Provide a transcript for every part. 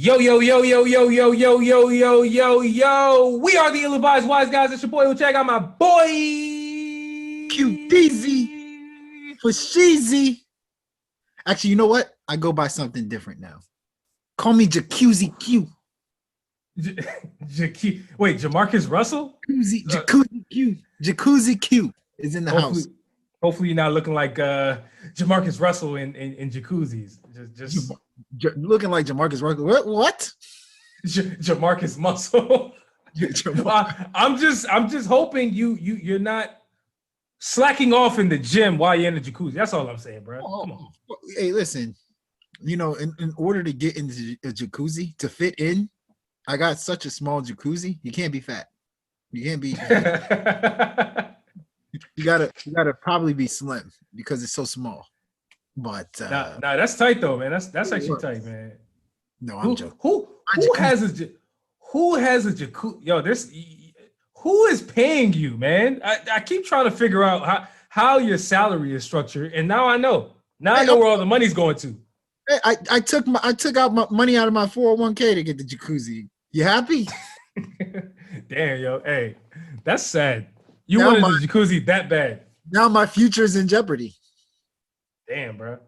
Yo, yo, yo, yo, yo, yo, yo, yo, yo, yo, yo. We are the ill-advised wise guys. It's your boy, check out my boy. QDZ for Sheezy. Actually, you know what? I go by something different now. Call me Jacuzzi Q. Wait, Jamarcus Russell? Jacuzzi Q. Jacuzzi Q is in the house. Hopefully, you're not looking like Jamarcus Russell in jacuzzis. Just looking like Jamarcus Russell. What? Jamarcus Muscle. I'm just hoping you're not slacking off in the gym while you're in the jacuzzi. That's all I'm saying, bro. Come on. Hey, listen. You know, in order to get into a jacuzzi to fit in, I got such a small jacuzzi. You can't be fat. You can't be. you gotta probably be slim because it's so small. But nah, that's tight though, man. That's actually tight, man. No, I'm joking. Who has a jacuzzi? Yo, who is paying you, man? I keep trying to figure out how your salary is structured, and now I know. Now I know where all the money's going to. Hey, I took out my money out of my 401k to get the jacuzzi. You happy? Damn, yo, hey, that's sad. You wanted the jacuzzi that bad. Now my future is in jeopardy. Damn, bro.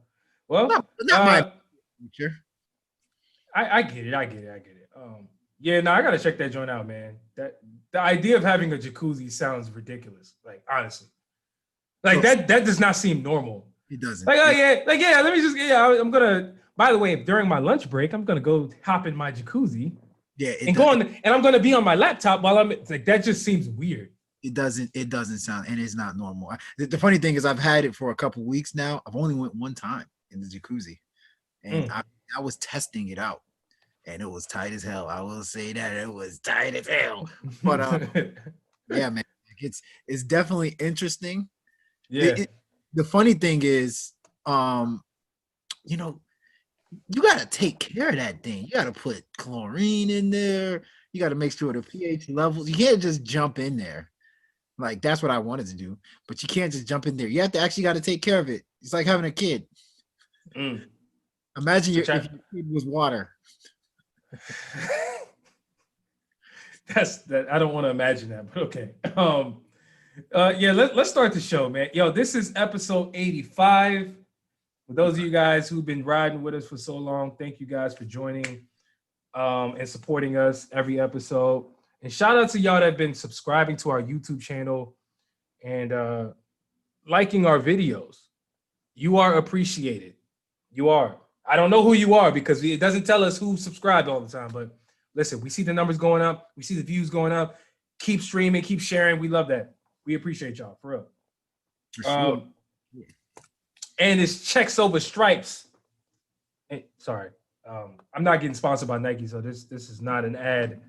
Well, not my future. I get it. Yeah, no, I gotta check that joint out, man. The idea of having a jacuzzi sounds ridiculous. Like honestly, like that does not seem normal. It doesn't. Like let me just I'm gonna. By the way, during my lunch break, I'm gonna go hop in my jacuzzi. Yeah, and I'm gonna be on my laptop while I'm like that. Just seems weird. It doesn't sound, and it's not normal. The funny thing is, I've had it for a couple weeks now. I've only went one time in the jacuzzi, and I was testing it out, and it was tight as hell. I will say that it was tight as hell. But yeah, man, it's definitely interesting. Yeah. The funny thing is, you know, you got to take care of that thing. You got to put chlorine in there. You got to make sure the pH levels. You can't just jump in there. Like, that's what I wanted to do. But you can't just jump in there. You have to actually got to take care of it. It's like having a kid. Imagine if your kid was water. I don't want to imagine that, but okay. Yeah, let's start the show, man. Yo, this is episode 85. For those of you guys who've been riding with us for so long, thank you guys for joining and supporting us every episode. And shout out to y'all that have been subscribing to our YouTube channel and liking our videos. You are appreciated. You are. I don't know who you are because it doesn't tell us who subscribed all the time. But listen, we see the numbers going up. We see the views going up. Keep streaming. Keep sharing. We love that. We appreciate y'all, for real. For sure. And it's checks over stripes. Hey, sorry. I'm not getting sponsored by Nike, so this is not an ad.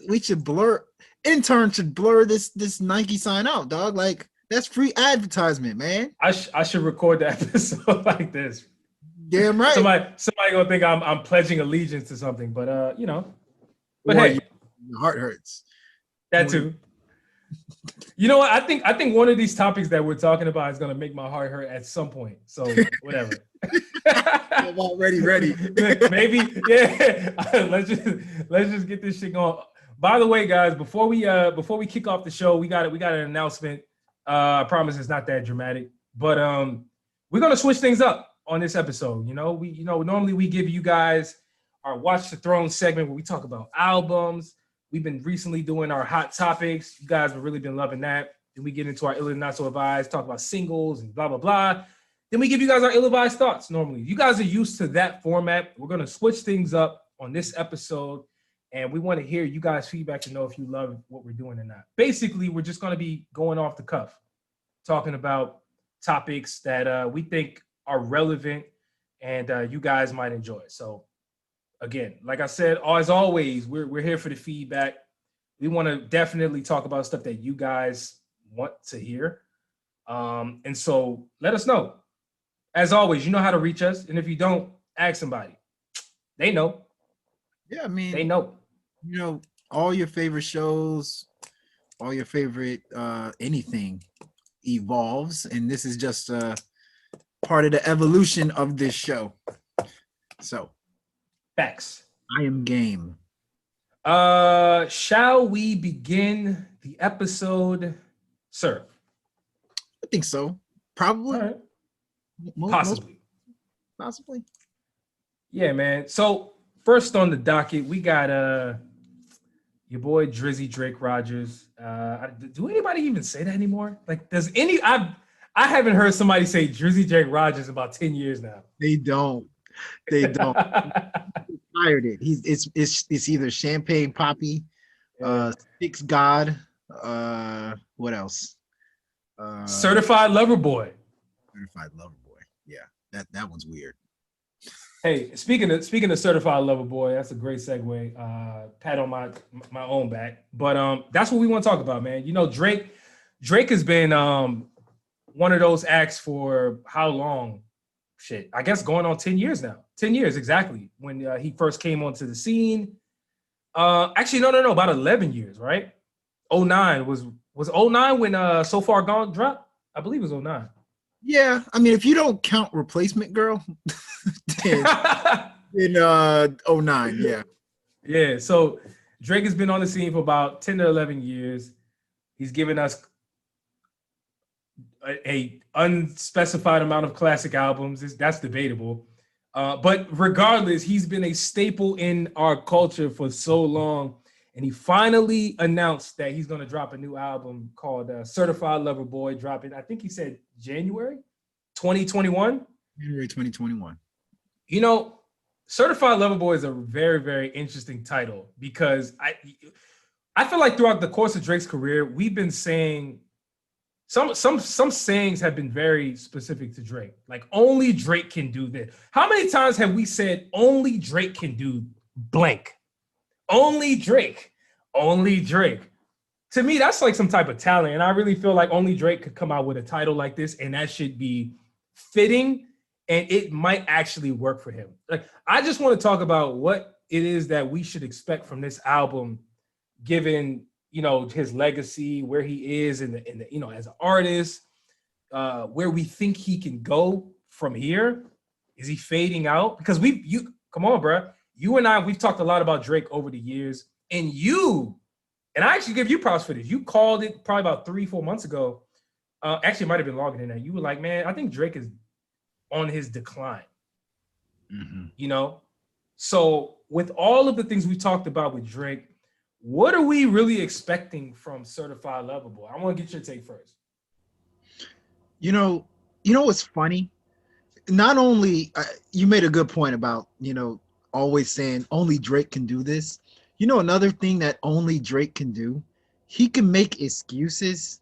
We should blur. Intern should blur this Nike sign out, dog. Like, that's free advertisement, man. I should record the episode like this. Damn right. Somebody gonna think I'm pledging allegiance to something, but you know. But or hey, your heart hurts. That too. You know what? I think one of these topics that we're talking about is gonna make my heart hurt at some point. So whatever. I'm already ready. Maybe, yeah. let's just get this shit going. By the way, guys, before we kick off the show, we got an announcement. I promise it's not that dramatic, but we're gonna switch things up on this episode. Normally we give you guys our Watch the Throne segment where we talk about albums. We've been recently doing our hot topics. You guys have really been loving that. Then we get into our ill and not so advised, talk about singles and blah, blah, blah. Then we give you guys our ill-advised thoughts normally. You guys are used to that format. We're going to switch things up on this episode, and we want to hear you guys' feedback to know if you love what we're doing or not. Basically, we're just going to be going off the cuff, talking about topics that we think are relevant and you guys might enjoy. So, again, like I said, as always, we're here for the feedback. We want to definitely talk about stuff that you guys want to hear. And so let us know. As always, you know how to reach us. And if you don't, ask somebody. They know. Yeah, I mean, they know. You know, all your favorite shows, all your favorite anything evolves. And this is just part of the evolution of this show. So. Facts. I am game. Shall we begin the episode, sir? I think so. Probably. All right. Most Possibly. possibly. Yeah, man. So first on the docket, we got your boy Drizzy Drake Rogers. Do anybody even say that anymore? Like, I haven't heard somebody say Drizzy Drake Rogers in about 10 years now. They don't. They don't. Tired it. It's either Champagne Poppy, Six God, what else? Certified Lover Boy. Certified Lover Boy. Yeah, that one's weird. Hey, speaking of Certified Lover Boy, that's a great segue. Pat on my own back, but that's what we want to talk about, man. You know, Drake has been one of those acts for how long? Shit, I guess going on 10 years now. 10 years exactly when he first came onto the scene. Actually, no, about 11 years, right? 09 was 09 when So Far Gone dropped? I believe it was 09. Yeah, I mean, if you don't count Replacement Girl, in 09, yeah. Yeah, so Drake has been on the scene for about 10 to 11 years. He's given us a unspecified amount of classic albums. That's debatable. But regardless, he's been a staple in our culture for so long. And he finally announced that he's going to drop a new album called Certified Lover Boy, dropping, I think he said January 2021. January 2021. You know, Certified Lover Boy is a very, very interesting title because I feel like throughout the course of Drake's career, we've been saying some sayings have been very specific to Drake. Like only Drake can do this. How many times have we said only Drake can do blank? Only Drake. Only Drake. To me, that's like some type of talent. And I really feel like only Drake could come out with a title like this, and that should be fitting, and it might actually work for him. Like, I just want to talk about what it is that we should expect from this album, given, you know, his legacy, where he is in the you know, as an artist, where we think he can go from here. Is he fading out? Because come on, bro. You and I, we've talked a lot about Drake over the years, and I actually give you props for this. You called it probably about 3-4 months ago. Actually, it might have been longer than that. You were like, man, I think Drake is on his decline. Mm-hmm. You know? So with all of the things we talked about with Drake, what are we really expecting from Certified Lover Boy? I want to get your take first. You know what's funny? Not only, you made a good point about, you know, always saying only Drake can do this. You know, another thing that only Drake can do, he can make excuses,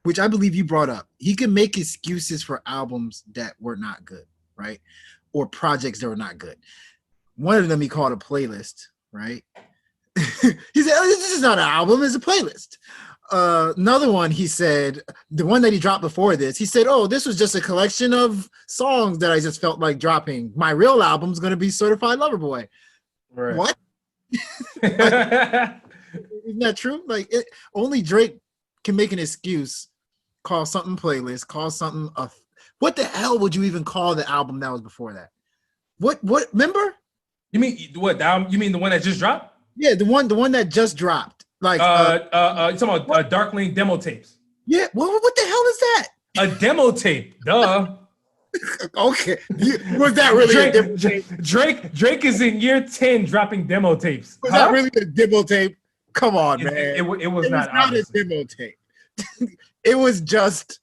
which I believe you brought up. He can make excuses for albums that were not good, right? Or projects that were not good. One of them he called a playlist, right? He said, oh, this is not an album, it's a playlist. Another one, he said, the one that he dropped before this, he said, oh, this was just a collection of songs that I just felt like dropping. My real album's going to be Certified Lover Boy. Right. What? Isn't that true? Like, only Drake can make an excuse, call something playlist, call something what the hell would you even call the album that was before that? What remember? You mean what? You mean the one that just dropped? Yeah, the one that just dropped. Like you're talking about Dark Lane demo tapes. Yeah, what the hell is that? A demo tape, duh. Okay, was that really Drake is in year 10 dropping demo tapes. Was that really a demo tape? Come on, man. It was not a demo tape. It was just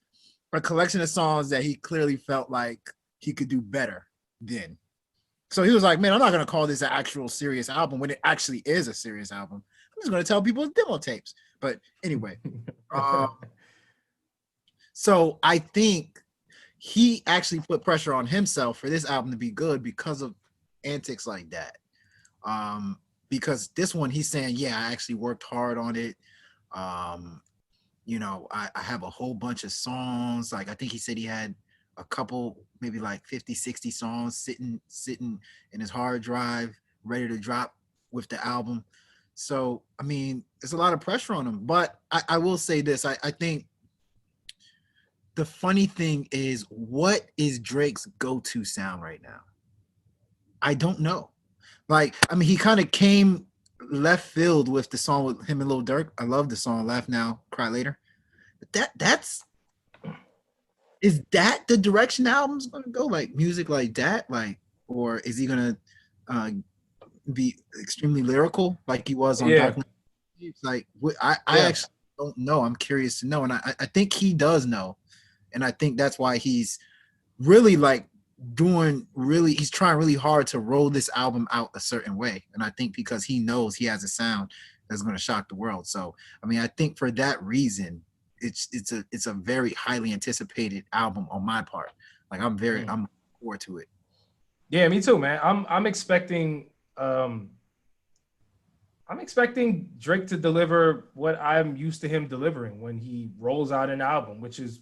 a collection of songs that he clearly felt like he could do better than. So he was like, man, I'm not going to call this an actual serious album when it actually is a serious album. I'm just going to tell people it's demo tapes. But anyway, so I think he actually put pressure on himself for this album to be good because of antics like that. Because this one, he's saying, yeah, I actually worked hard on it. You know, I have a whole bunch of songs. Like, I think he said he had a couple, maybe like 50, 60 songs sitting in his hard drive, ready to drop with the album. So, I mean, there's a lot of pressure on him. But I will say this. I think the funny thing is, what is Drake's go-to sound right now? I don't know. Like, I mean, he kind of came left field with the song with him and Lil Durk. I love the song "Laugh Now, Cry Later." But that's is that the direction the album's gonna go? Like music like that, like, or is he gonna uh, be extremely lyrical like he was on Yeah. Dark Knight? Like, I Yeah. actually don't know. I'm curious to know, and I think he does know, and I think that's why he's really like he's trying really hard to roll this album out a certain way, and I think because he knows he has a sound that's going to shock the world. So I mean, I think for that reason it's a very highly anticipated album on my part. Like I'm looking forward to it. Yeah, me too, man. I'm expecting Drake to deliver what I'm used to him delivering when he rolls out an album, which is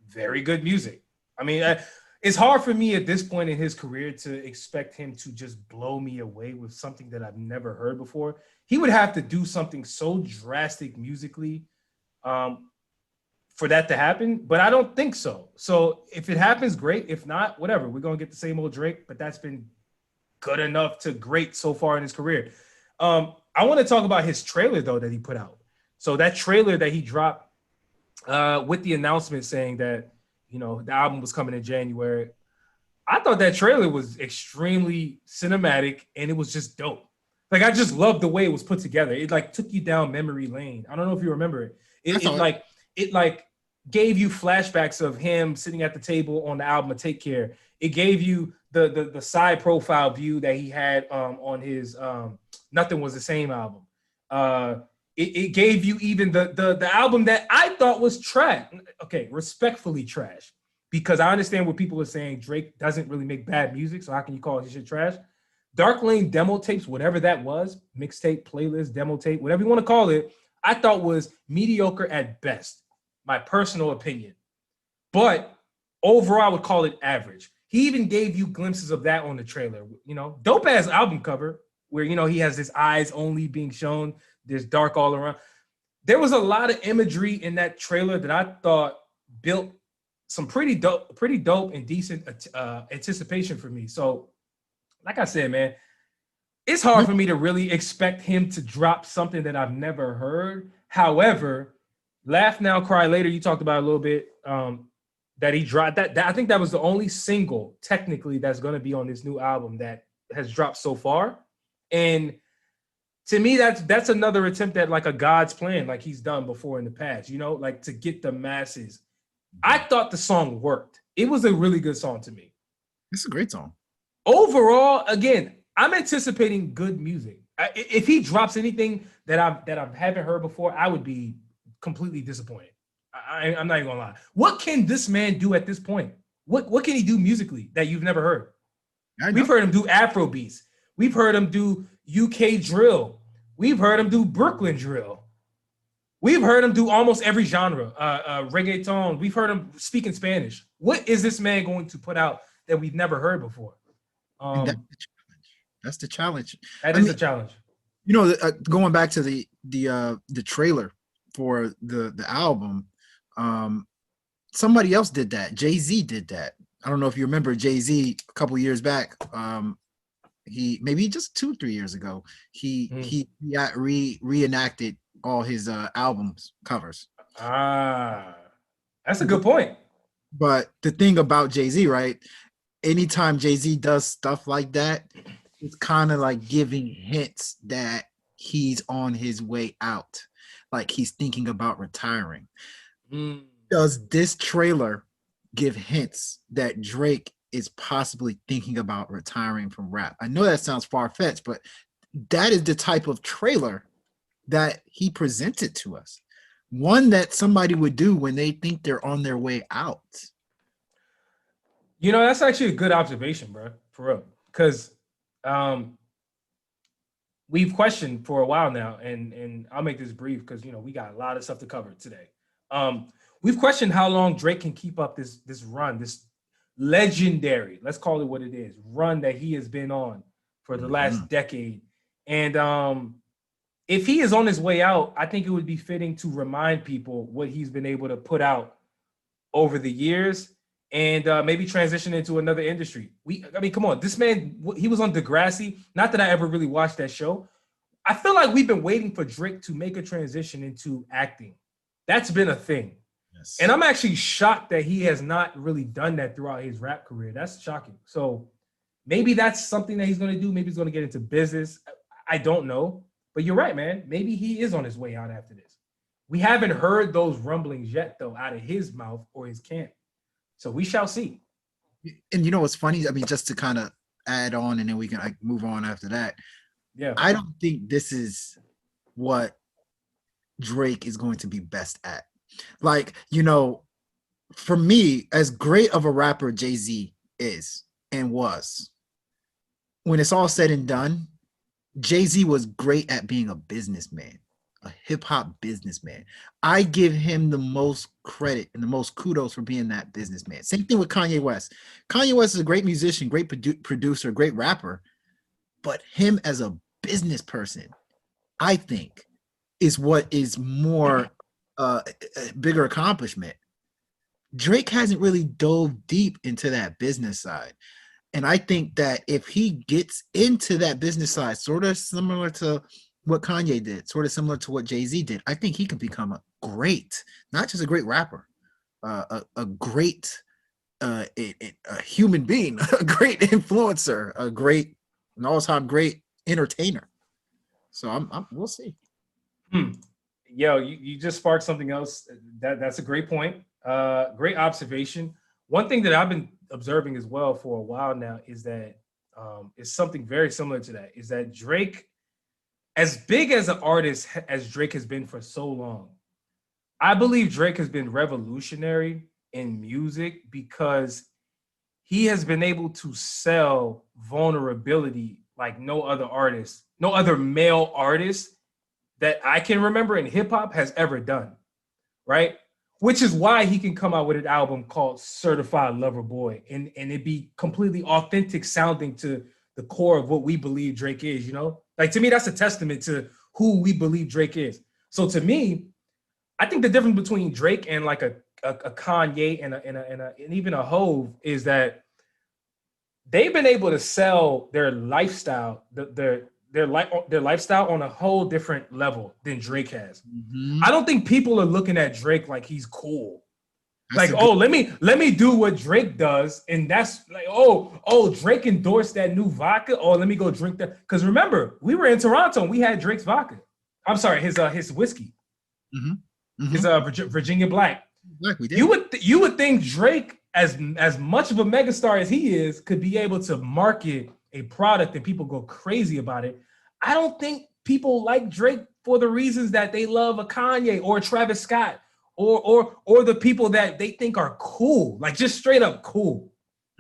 very good music. I mean, it's hard for me at this point in his career to expect him to just blow me away with something that I've never heard before. He would have to do something so drastic musically for that to happen, but I don't think so. So if it happens, great. If not, whatever. We're going to get the same old Drake, but that's been good enough to great so far in his career. I want to talk about his trailer though that he put out. So that trailer that he dropped with the announcement saying that the album was coming in January. I thought that trailer was extremely cinematic and it was just dope. Like I just loved the way it was put together. It like took you down memory lane. I don't know if you remember it. It gave you flashbacks of him sitting at the table on the album of Take Care. It gave you the side profile view that he had on his Nothing Was the Same album. It gave you even the album that I thought was trash. Okay, respectfully trash. Because I understand what people are saying. Drake doesn't really make bad music, so how can you call his shit trash? Dark Lane demo tapes, whatever that was, mixtape, playlist, demo tape, whatever you want to call it, I thought was mediocre at best, my personal opinion. But overall, I would call it average. He even gave you glimpses of that on the trailer. Dope ass album cover where he has his eyes only being shown. There's dark all around. There was a lot of imagery in that trailer that I thought built some pretty dope and decent anticipation for me. So, like I said, man, it's hard for me to really expect him to drop something that I've never heard. However, Laugh Now, Cry Later, you talked about a little bit that he dropped. That I think that was the only single technically that's going to be on this new album that has dropped so far. And to me, that's another attempt at like a God's plan, like he's done before in the past, like to get the masses. I thought the song worked. It was a really good song to me. It's a great song. Overall, again, I'm anticipating good music. If he drops anything that I haven't heard before, I would be completely disappointed. I'm not even gonna lie. What can this man do at this point? What can he do musically that you've never heard? We've heard him do Afro beats. We've heard him do UK drill. We've heard him do Brooklyn drill. We've heard him do almost every genre, reggaeton. We've heard him speak in Spanish. What is this man going to put out that we've never heard before? That's the challenge. That is the challenge. Going back to the trailer for the album, somebody else did that. Jay-Z did that. I don't know if you remember Jay-Z a couple years back. He maybe just 2-3 years ago. He reenacted all his albums covers. That's a good point. But the thing about Jay-Z, right? Anytime Jay-Z does stuff like that, it's kind of like giving hints that he's on his way out, like he's thinking about retiring. Does this trailer give hints that Drake is possibly thinking about retiring from rap? I know that sounds far-fetched, but that is the type of trailer that he presented to us. One that somebody would do when they think they're on their way out. That's actually a good observation, bro, for real. Because we've questioned for a while now, and I'll make this brief because we got a lot of stuff to cover today. We've questioned how long Drake can keep up this run, this legendary, let's call it what it is, run that he has been on for the last decade. And if he is on his way out, I think it would be fitting to remind people what he's been able to put out over the years and maybe transition into another industry. I mean, come on, this man, he was on Degrassi. Not that I ever really watched that show. I feel like we've been waiting for Drake to make a transition into acting. That's been a thing. Yes. And I'm actually shocked that he has not really done that throughout his rap career. That's shocking. So maybe that's something that he's going to do. Maybe he's going to get into business. I don't know. But you're right, man. Maybe he is on his way out after this. We haven't heard those rumblings yet, though, out of his mouth or his camp. So we shall see. And you know what's funny? I mean, just to kind of add on, and then we can move on after that. Yeah. I don't think this is what Drake is going to be best at. Like, you know, for me, as great of a rapper Jay-Z is and was, when it's all said and done, Jay-Z was great at being a businessman, a hip-hop businessman. I give him the most credit and the most kudos for being that businessman. Same thing with Kanye West. Kanye West is a great musician, great producer, great rapper, but him as a business person, I think, is what is more a bigger accomplishment. Drake hasn't really dove deep into that business side. And I think that if he gets into that business side, sort of similar to what Kanye did, sort of similar to what Jay-Z did, I think he could become a great, not just a great rapper, a great a human being, a great influencer, an all-time great entertainer. So we'll see. Yo, you just sparked something else. That's a great point. Great observation. One thing that I've been observing as well for a while now is that it's something very similar to that. Is that Drake, as big as an artist as Drake has been for so long, I believe Drake has been revolutionary in music because he has been able to sell vulnerability like no other artist, no other male artist that I can remember in hip hop has ever done, right? Which is why he can come out with an album called Certified Lover Boy and it be completely authentic sounding to the core of what we believe Drake is, you know? Like, to me, that's a testament to who we believe Drake is. So to me, I think the difference between Drake and like a Kanye and even a Hove is that they've been able to sell their lifestyle, their lifestyle on a whole different level than Drake has. Mm-hmm. I don't think people are looking at Drake like he's cool. That's let me do what Drake does, and that's like, Drake endorsed that new vodka. Oh, let me go drink that. Because remember, we were in Toronto and we had Drake's vodka. I'm sorry, his whiskey, his Virginia Black. Like we did. You would think Drake, as much of a megastar as he is, could be able to market a product and people go crazy about it. I don't think people like Drake for the reasons that they love a Kanye or a Travis Scott or the people that they think are cool, like just straight up cool.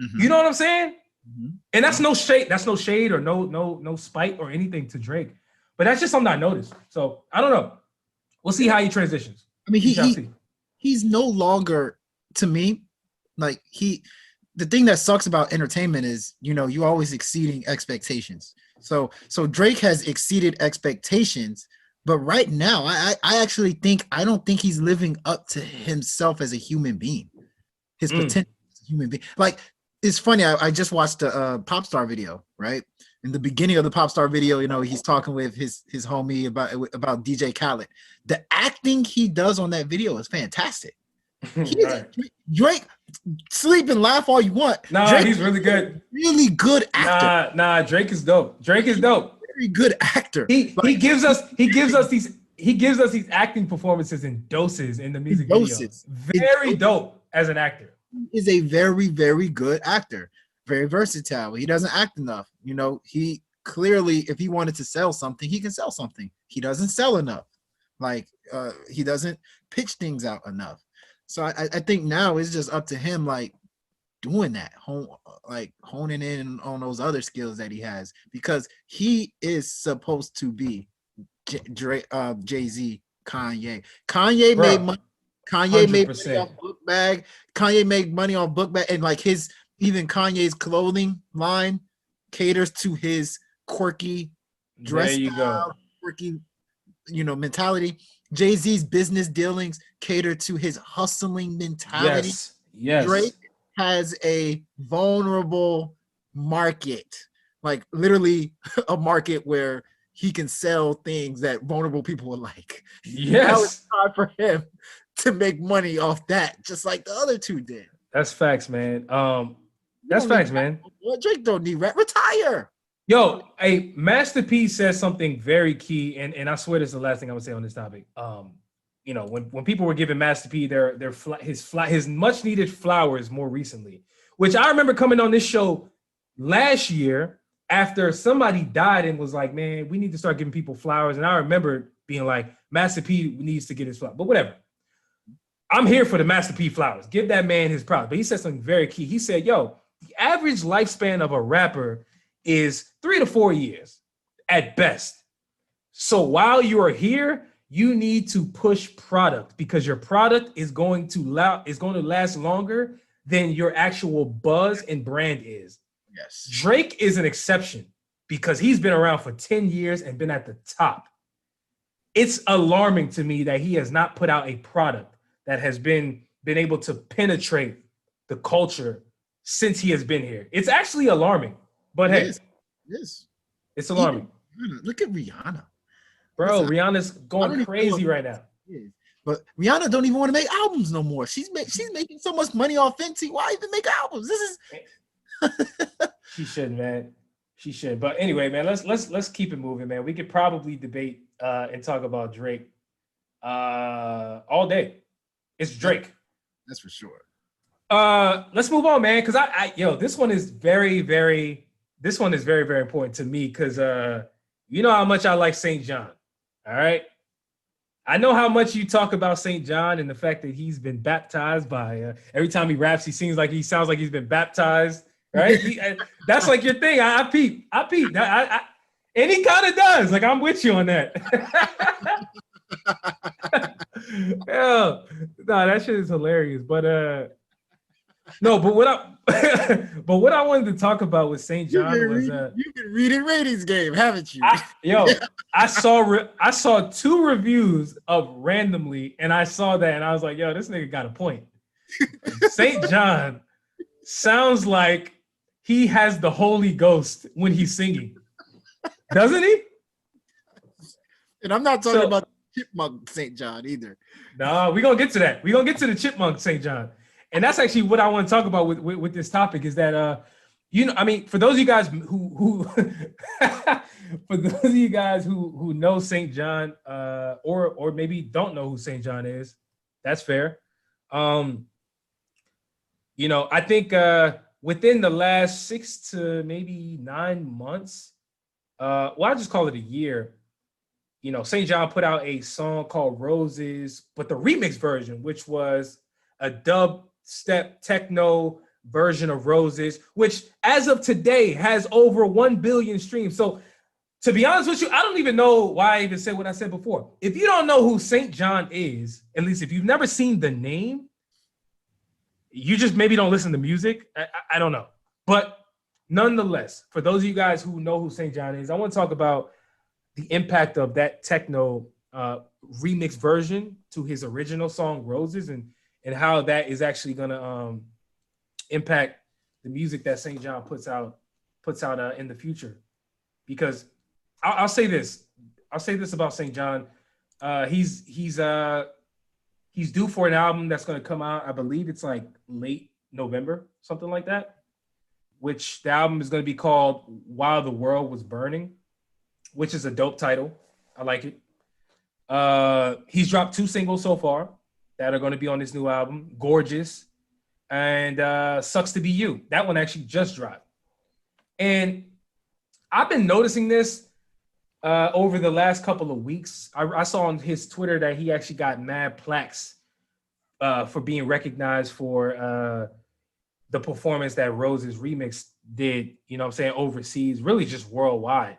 Mm-hmm. You know what I'm saying? Mm-hmm. And that's no shade. That's no shade or no spite or anything to Drake. But that's just something I noticed. So I don't know. We'll see how he transitions. I mean, he's no longer, to me, like the thing that sucks about entertainment is, you know, you always exceeding expectations. So Drake has exceeded expectations, but right now, I actually I don't think he's living up to himself as a human being, his potential as a human being. Like, it's funny, I just watched the Popstar video, right? In the beginning of the Popstar video, you know, he's talking with his homie about DJ Khaled. The acting he does on that video is fantastic. Drake, sleep and laugh all you want. Drake, he's really good. Really good actor. Drake is dope. Drake is dope. Very good actor. He gives us these acting performances in doses in the music videos. Very dope as an actor. He is a very, very good actor. Very versatile. He doesn't act enough. You know, he clearly, if he wanted to sell something, he can sell something. He doesn't sell enough. Like, he doesn't pitch things out enough. So I think now it's just up to him, like, doing that, honing in on those other skills that he has, because he is supposed to be Jay-Z, Kanye. Kanye made money. Kanye 100%. Made money off book bag. Kanye made money on book bag, and like even Kanye's clothing line caters to his quirky dress style, quirky, mentality. Jay-Z's business dealings cater to his hustling mentality. Yes. has a vulnerable market, like literally a market where he can sell things that vulnerable people will like. Now it's Yes. hard for him to make money off that, just like the other two did. That's facts, man. You That's don't need facts, rap man. no more. Drake don't need rap. Retire. Yo, a Master P says something very key, and I swear this is the last thing I'm gonna say on this topic. You know, when people were giving Master P his much needed flowers more recently, which I remember coming on this show last year after somebody died and was like, man, we need to start giving people flowers. And I remember being like, Master P needs to get his flowers, but whatever. I'm here for the Master P flowers. Give that man his props. But he said something very key. He said, yo, the average lifespan of a rapper is 3 to 4 years at best. So while you are here, you need to push product because your product is going to last longer than your actual buzz and brand is. Yes. Drake is an exception because he's been around for 10 years and been at the top. It's alarming to me that he has not put out a product that has been able to penetrate the culture since he has been here. It's actually alarming, but hey, it's alarming. Look at Rihanna. Bro, Rihanna's going crazy right now. But Rihanna don't even want to make albums no more. She's making so much money off Fenty. Why even make albums? This is She should, man. She should. But anyway, man, let's keep it moving, man. We could probably debate and talk about Drake all day. It's Drake. That's for sure. Let's move on, man, because this one is very, very important to me because you know how much I like SAINt JHN. All right. I know how much you talk about SAINt JHN and the fact that he's been baptized by every time he raps, he sounds like he's been baptized, right? That's like your thing. I peep. And he kind of does. Like, I'm with you on that. Yeah, no, that shit is hilarious. But what I wanted to talk about with SAINt JHN was you've been reading ratings game, haven't you? I saw 2 reviews of Randomly, and I saw that, and I was like, yo, this nigga got a point. SAINt JHN sounds like he has the Holy Ghost when he's singing, doesn't he? And I'm not talking about Chipmunk SAINt JHN either. No, we're gonna get to that. We're gonna get to the Chipmunk SAINt JHN. And that's actually what I want to talk about with this topic is that for those of you guys who for those of you guys who know SAINt JHN or maybe don't know who SAINt JHN is, that's fair. I think within the last 6 to maybe 9 months, I'll just call it a year. SAINt JHN put out a song called Roses, but the remix version, which was a dubstep techno version of Roses, which as of today has over 1 billion streams. So to be honest with you, I don't even know why I even said what I said before. If you don't know who SAINt JHN is, at least if you've never seen the name, you just maybe don't listen to music. I don't know. But nonetheless, for those of you guys who know who SAINt JHN is, I want to talk about the impact of that techno remix version to his original song Roses and how that is actually going to impact the music that SAINt JHN puts out in the future. Because I'll say this about SAINt JHN. He's due for an album that's going to come out. I believe it's like late November, something like that, which the album is going to be called While the World Was Burning, which is a dope title. I like it. He's dropped 2 singles so far that are going to be on this new album, Gorgeous and Sucks to Be You. That one actually just dropped. And I've been noticing this over the last couple of weeks. I saw on his Twitter that he actually got mad plaques for being recognized for the performance that Rose's remix did, overseas, really just worldwide.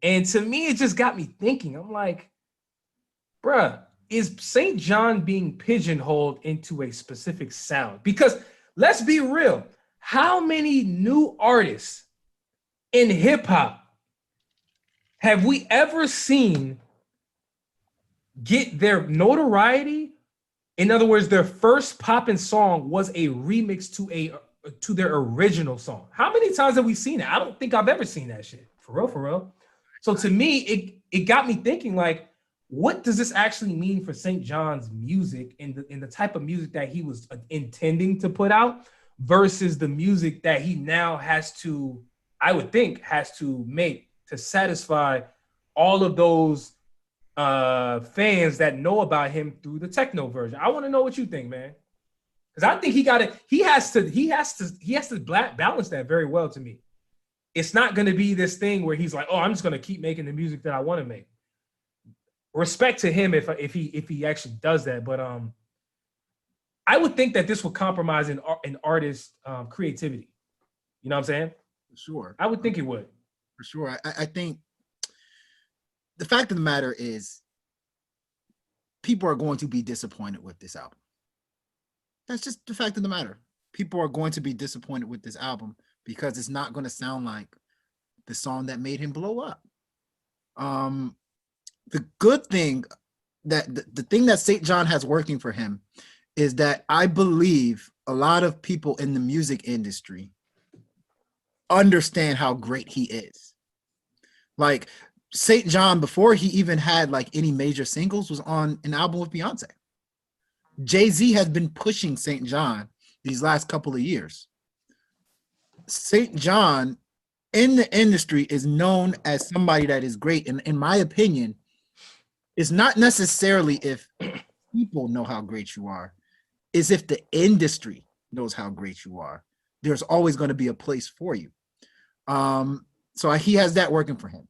And to me, it just got me thinking. I'm like, bruh, is SAINt JHN being pigeonholed into a specific sound? Because let's be real, how many new artists in hip hop have we ever seen get their notoriety In other words, their first poppin' song was a remix to their original song. How many times have we seen that? I don't think I've ever seen that shit. For real, for real. So to me, it got me thinking, like, what does this actually mean for SAINt JHN's music and the type of music that he was intending to put out versus the music that he now has to, I would think, has to make to satisfy all of those fans that know about him through the techno version. I want to know what you think, man. Because I think he has to balance that very well to me. It's not going to be this thing where he's like, oh, I'm just going to keep making the music that I want to make. Respect to him if he actually does that, but I would think that this would compromise an artist's creativity. You know what I'm saying? For sure. I would think it would. For sure. I think the fact of the matter is people are going to be disappointed with this album. That's just the fact of the matter. People are going to be disappointed with this album because it's not going to sound like the song that made him blow up. The good thing that the thing that SAINt JHN has working for him is that I believe a lot of people in the music industry understand how great he is. Like SAINt JHN, before he even had like any major singles, was on an album with Beyonce. Jay-Z has been pushing SAINt JHN these last couple of years. SAINt JHN in the industry is known as somebody that is great. And in my opinion, it's not necessarily if people know how great you are, it's if the industry knows how great you are. There's always going to be a place for you. So he has that working for him.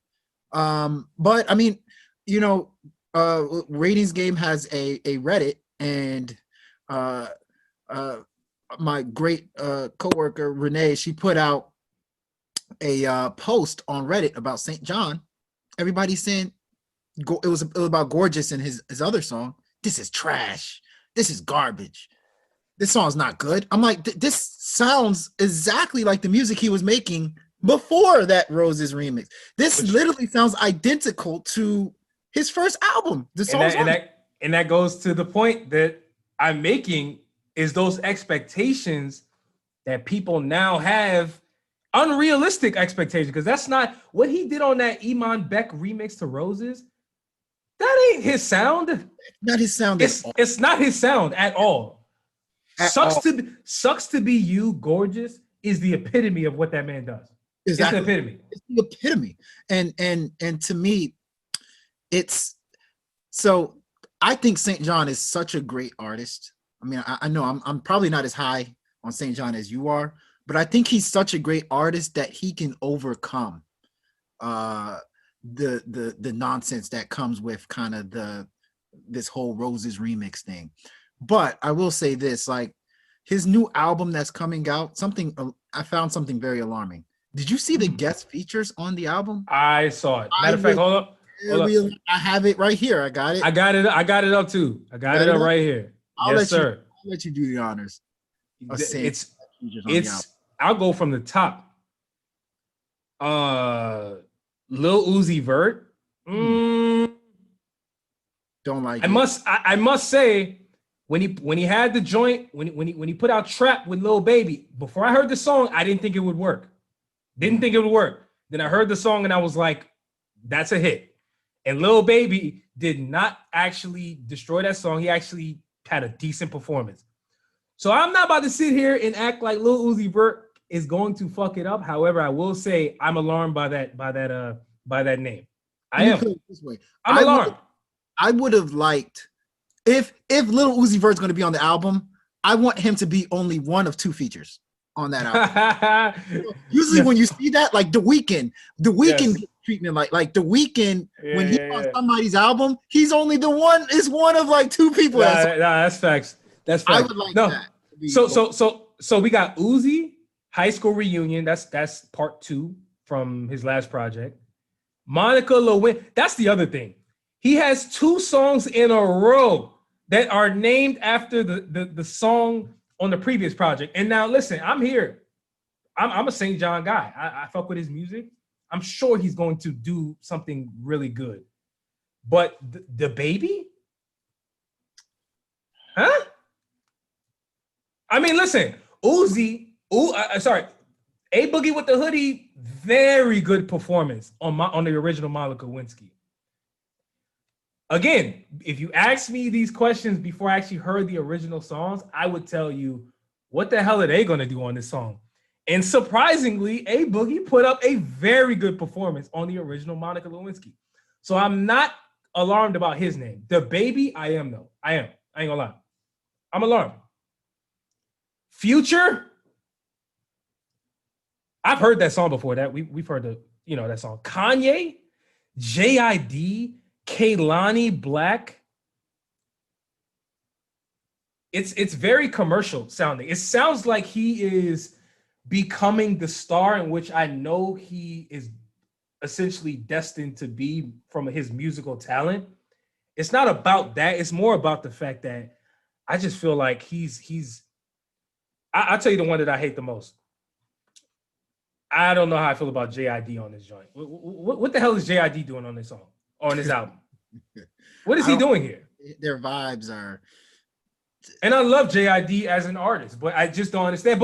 But I mean, you know, Ratings Game has a Reddit, and my great coworker Renee, she put out a post on Reddit about SAINt JHN. Everybody's saying it was about Gorgeous and his other song. This is trash. This is garbage. This song's not good. I'm like, this sounds exactly like the music he was making before that Roses remix. This literally sounds identical to his first album. The song, and that goes to the point that I'm making, is those expectations that people now have, unrealistic expectations, because that's not what he did on that Imanbek remix to Roses. That ain't his sound. Not his sound. It's not his sound at all. Sucks to be you, Gorgeous is the epitome of what that man does. Exactly. It's the epitome. It's the epitome. And to me, it's so I think SAINt JHN is such a great artist. I mean, I know I'm probably not as high on SAINt JHN as you are, but I think he's such a great artist that he can overcome the nonsense that comes with kind of this whole Roses remix thing. But I will say this, like his new album that's coming out, I found something very alarming. Did you see the guest features on the album? I saw it. Matter of fact, hold up. I have it right here. I got it. I got it up too. I got it up right here. Yes, sir. I'll let you do the honors. I'll go from the top. Lil Uzi Vert. Don't like it. I must say, when he had the joint, when he put out Trap with Lil Baby, before I heard the song, I didn't think it would work. Then I heard the song and I was like, that's a hit. And Lil Baby did not actually destroy that song. He actually had a decent performance. So I'm not about to sit here and act like Lil Uzi Vert is going to fuck it up. However, I will say I'm alarmed by that name. I am. This way. I'm alarmed. I would have liked if Lil Uzi Vert's going to be on the album, I want him to be only one of two features on that album. Usually when you see that, like The Weeknd yes. treatment like The Weeknd, when he's on somebody's album, he's only is one of like two people. That's facts. That's facts. I would like that. So we got Uzi, High School Reunion. That's part 2 from his last project. Monica, Lil Wayne. That's the other thing. He has 2 songs in a row that are named after the song on the previous project. And now listen, I'm here. I'm a SAINt JHN guy. I fuck with his music. I'm sure he's going to do something really good. But the baby? Huh? I mean, listen, Uzi. Sorry, A Boogie with the Hoodie. Very good performance on the original Monica Lewinsky. Again, if you asked me these questions before I actually heard the original songs, I would tell you, what the hell are they going to do on this song? And surprisingly, A Boogie put up a very good performance on the original Monica Lewinsky. So I'm not alarmed about his name. The Baby, I am though. I am. I ain't gonna lie. I'm alarmed. Future, I've heard that song before. That we've heard that song. Kanye, JID, Kehlani Black. It's very commercial sounding. It sounds like he is becoming the star in which I know he is essentially destined to be from his musical talent. It's not about that. It's more about the fact that I just feel like I'll tell you the one that I hate the most. I don't know how I feel about JID on this joint. What the hell is JID doing on this song or on this album? What is he doing here? Their vibes are. And I love JID as an artist, but I just don't understand.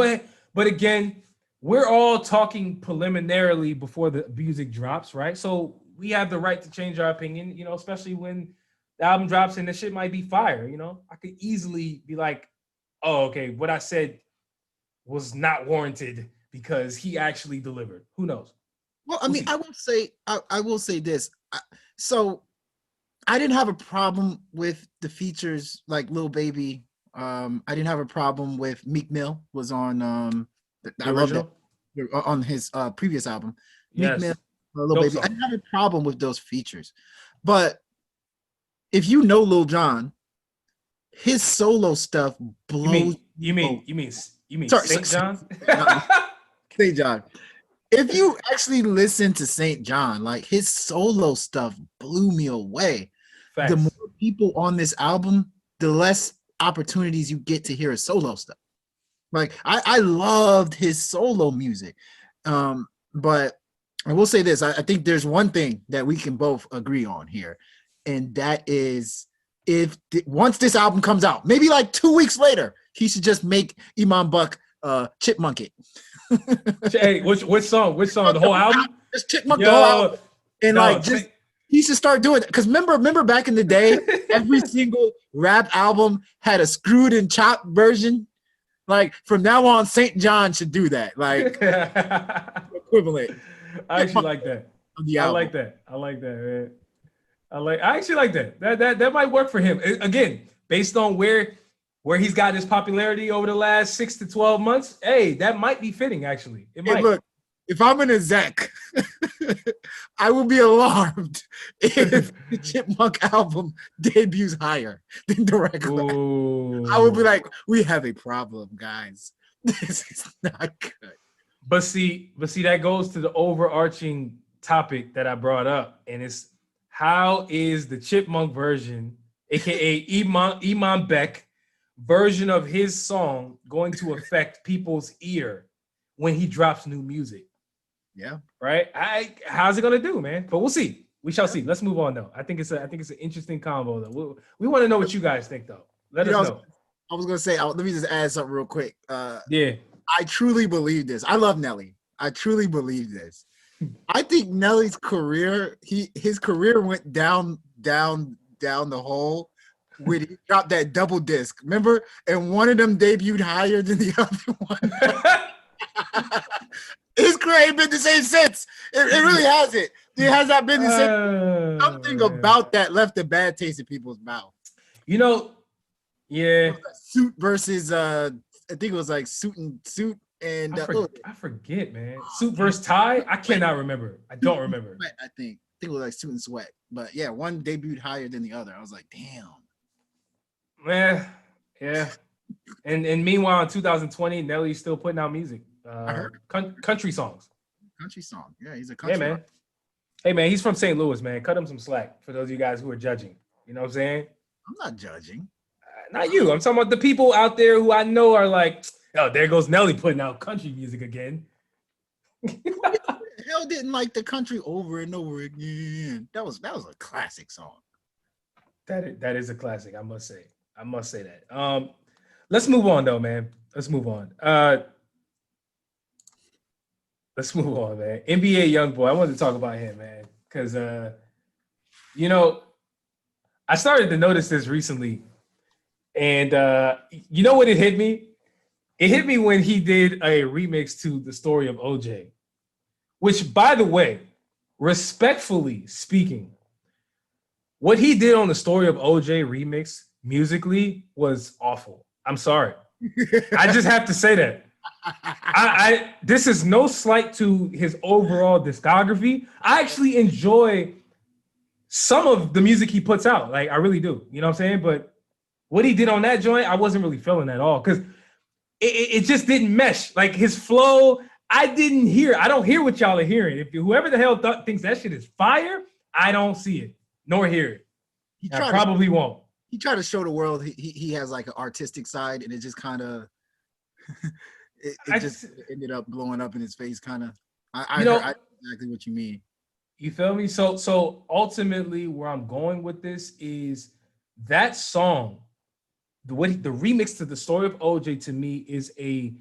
But again, we're all talking preliminarily before the music drops, right? So we have the right to change our opinion, especially when the album drops and the shit might be fire, I could easily be like, oh, okay, what I said was not warranted because he actually delivered. Who knows? Well, I mean, I will say this. So I didn't have a problem with the features like Lil Baby. I didn't have a problem with Meek Mill was on I love that on his previous album. Yes. Meek Mill, Lil Baby. Song. I didn't have a problem with those features. But if you know Lil Jon, his solo stuff blows. You mean SAINt JHN? SAINt JHN. If you actually listen to SAINt JHN, like his solo stuff blew me away. Facts. The more people on this album, the less opportunities you get to hear his solo stuff. Like I loved his solo music. But I will say this, I think there's one thing that we can both agree on here. And that is once this album comes out, maybe like 2 weeks later, he should just make Imanbek chipmunk it. Hey, which song? The whole album? Just chipmunk the whole album. And he should start doing it. Because remember back in the day, every single rap album had a screwed and chopped version. Like from now on, SAINt JHN should do that. Like equivalent. I actually like that. I like that, man. I actually like that. That might work for him. Again, based on where he's got his popularity over the last 6 to 12 months, hey, that might be fitting, actually. It might. Look, if I'm in a Zach, I will be alarmed if the Chipmunk album debuts higher than the regular. Ooh. I would be like, we have a problem, guys. This is not good. But see, that goes to the overarching topic that I brought up, and it's how is the Chipmunk version, aka Imanbek version of his song, going to affect people's ear when he drops new music? Yeah. Right. How's it gonna do, man? But we'll see. We shall see. Let's move on though. I think it's an interesting combo though. We want to know what you guys think though. Let us know. I was gonna say, let me just add something real quick. Yeah. I truly believe this. I love Nelly. I truly believe this. I think Nelly's career, his career went down the hole when he dropped that double disc. Remember? And one of them debuted higher than the other one. His career ain't been the same since. It really hasn't. It has not been the same. Something about that left a bad taste in people's mouth. Yeah. Suit versus I think it was like suit and I forget, man. Suit versus Ty? I cannot remember. I don't remember. I think it was like Suit and Sweat. But yeah, one debuted higher than the other. I was like, damn. Man, yeah. And meanwhile, in 2020, Nelly's still putting out music. I heard country songs. Country song. Yeah, he's a country. Yeah, man. Rock. Hey, man, he's from St. Louis, man. Cut him some slack for those of you guys who are judging. You know what I'm saying? I'm not judging. Not you. I'm talking about the people out there who I know are like, oh, there goes Nelly putting out country music again. Hell didn't like the country over and over again. That was a classic song. That is a classic, I must say. I must say that. Let's move on though, man. Let's move on. Let's move on, man. NBA YoungBoy. I wanted to talk about him, man, because you know, I started to notice this recently, and you know what it hit me? It hit me when he did a remix to The Story of OJ, which, by the way, respectfully speaking, what he did on The Story of OJ remix musically was awful. I'm sorry. I just have to say that. This is no slight to his overall discography. I actually enjoy some of the music he puts out. Like, I really do. You know what I'm saying? But what he did on that joint, I wasn't really feeling at all because it just didn't mesh. Like, his flow, I don't hear what y'all are hearing. If whoever the hell thinks that shit is fire, I don't see it nor hear it. I probably won't. He tried to show the world he has like an artistic side, and it just kind of it just ended up blowing up in his face. Kind of. I know exactly what you mean. You feel me? So ultimately, where I'm going with this is that song, the remix to The Story of OJ, to me is a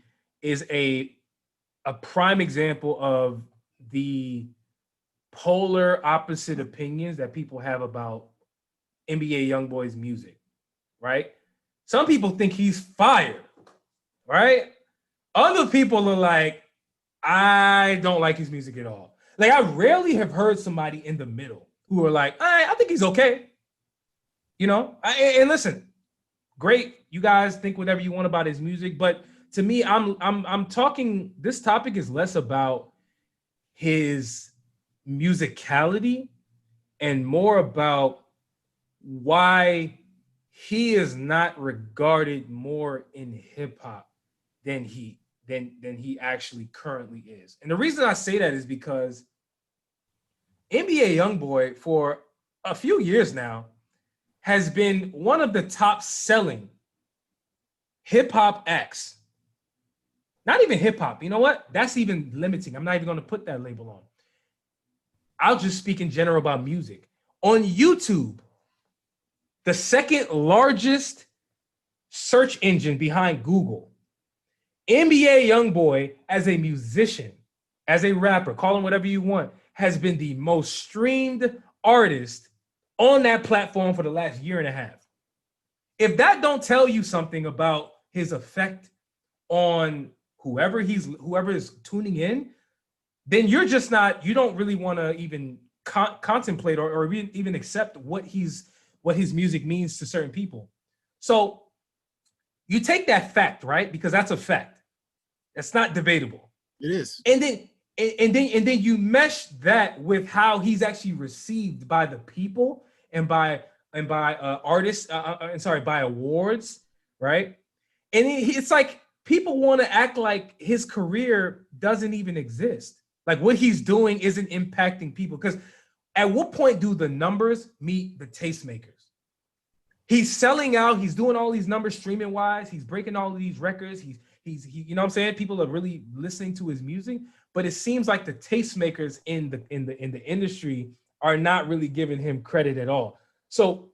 prime example of the polar opposite opinions that people have about NBA YoungBoy's music, right? Some people think he's fire, right? Other people are like, I don't like his music at all. Like, I rarely have heard somebody in the middle who are like, I think he's okay. You know, and listen, great. You guys think whatever you want about his music, but to me, I'm talking. This topic is less about his musicality and more about why he is not regarded more in hip hop than he actually currently is. And the reason I say that is because NBA YoungBoy for a few years now has been one of the top selling hip hop acts. Not even hip hop. You know what? That's even limiting. I'm not even going to put that label on. I'll just speak in general about music. On YouTube, the second largest search engine behind Google, NBA YoungBoy as a musician, as a rapper, call him whatever you want, has been the most streamed artist on that platform for the last year and a half. If that don't tell you something about his effect on whoever is tuning in, then you're just not, you don't really want to even contemplate or even accept what his music means to certain people. So you take that fact, right? Because that's a fact. That's not debatable. It is. And then you mesh that with how he's actually received by the people and by artists, by awards, right? And it's like people want to act like his career doesn't even exist. Like what he's doing isn't impacting people. Because at what point do the numbers meet the tastemakers? He's selling out. He's doing all these numbers streaming wise. He's breaking all of these records. He you know what I'm saying? People are really listening to his music, but it seems like the tastemakers in the industry are not really giving him credit at all. So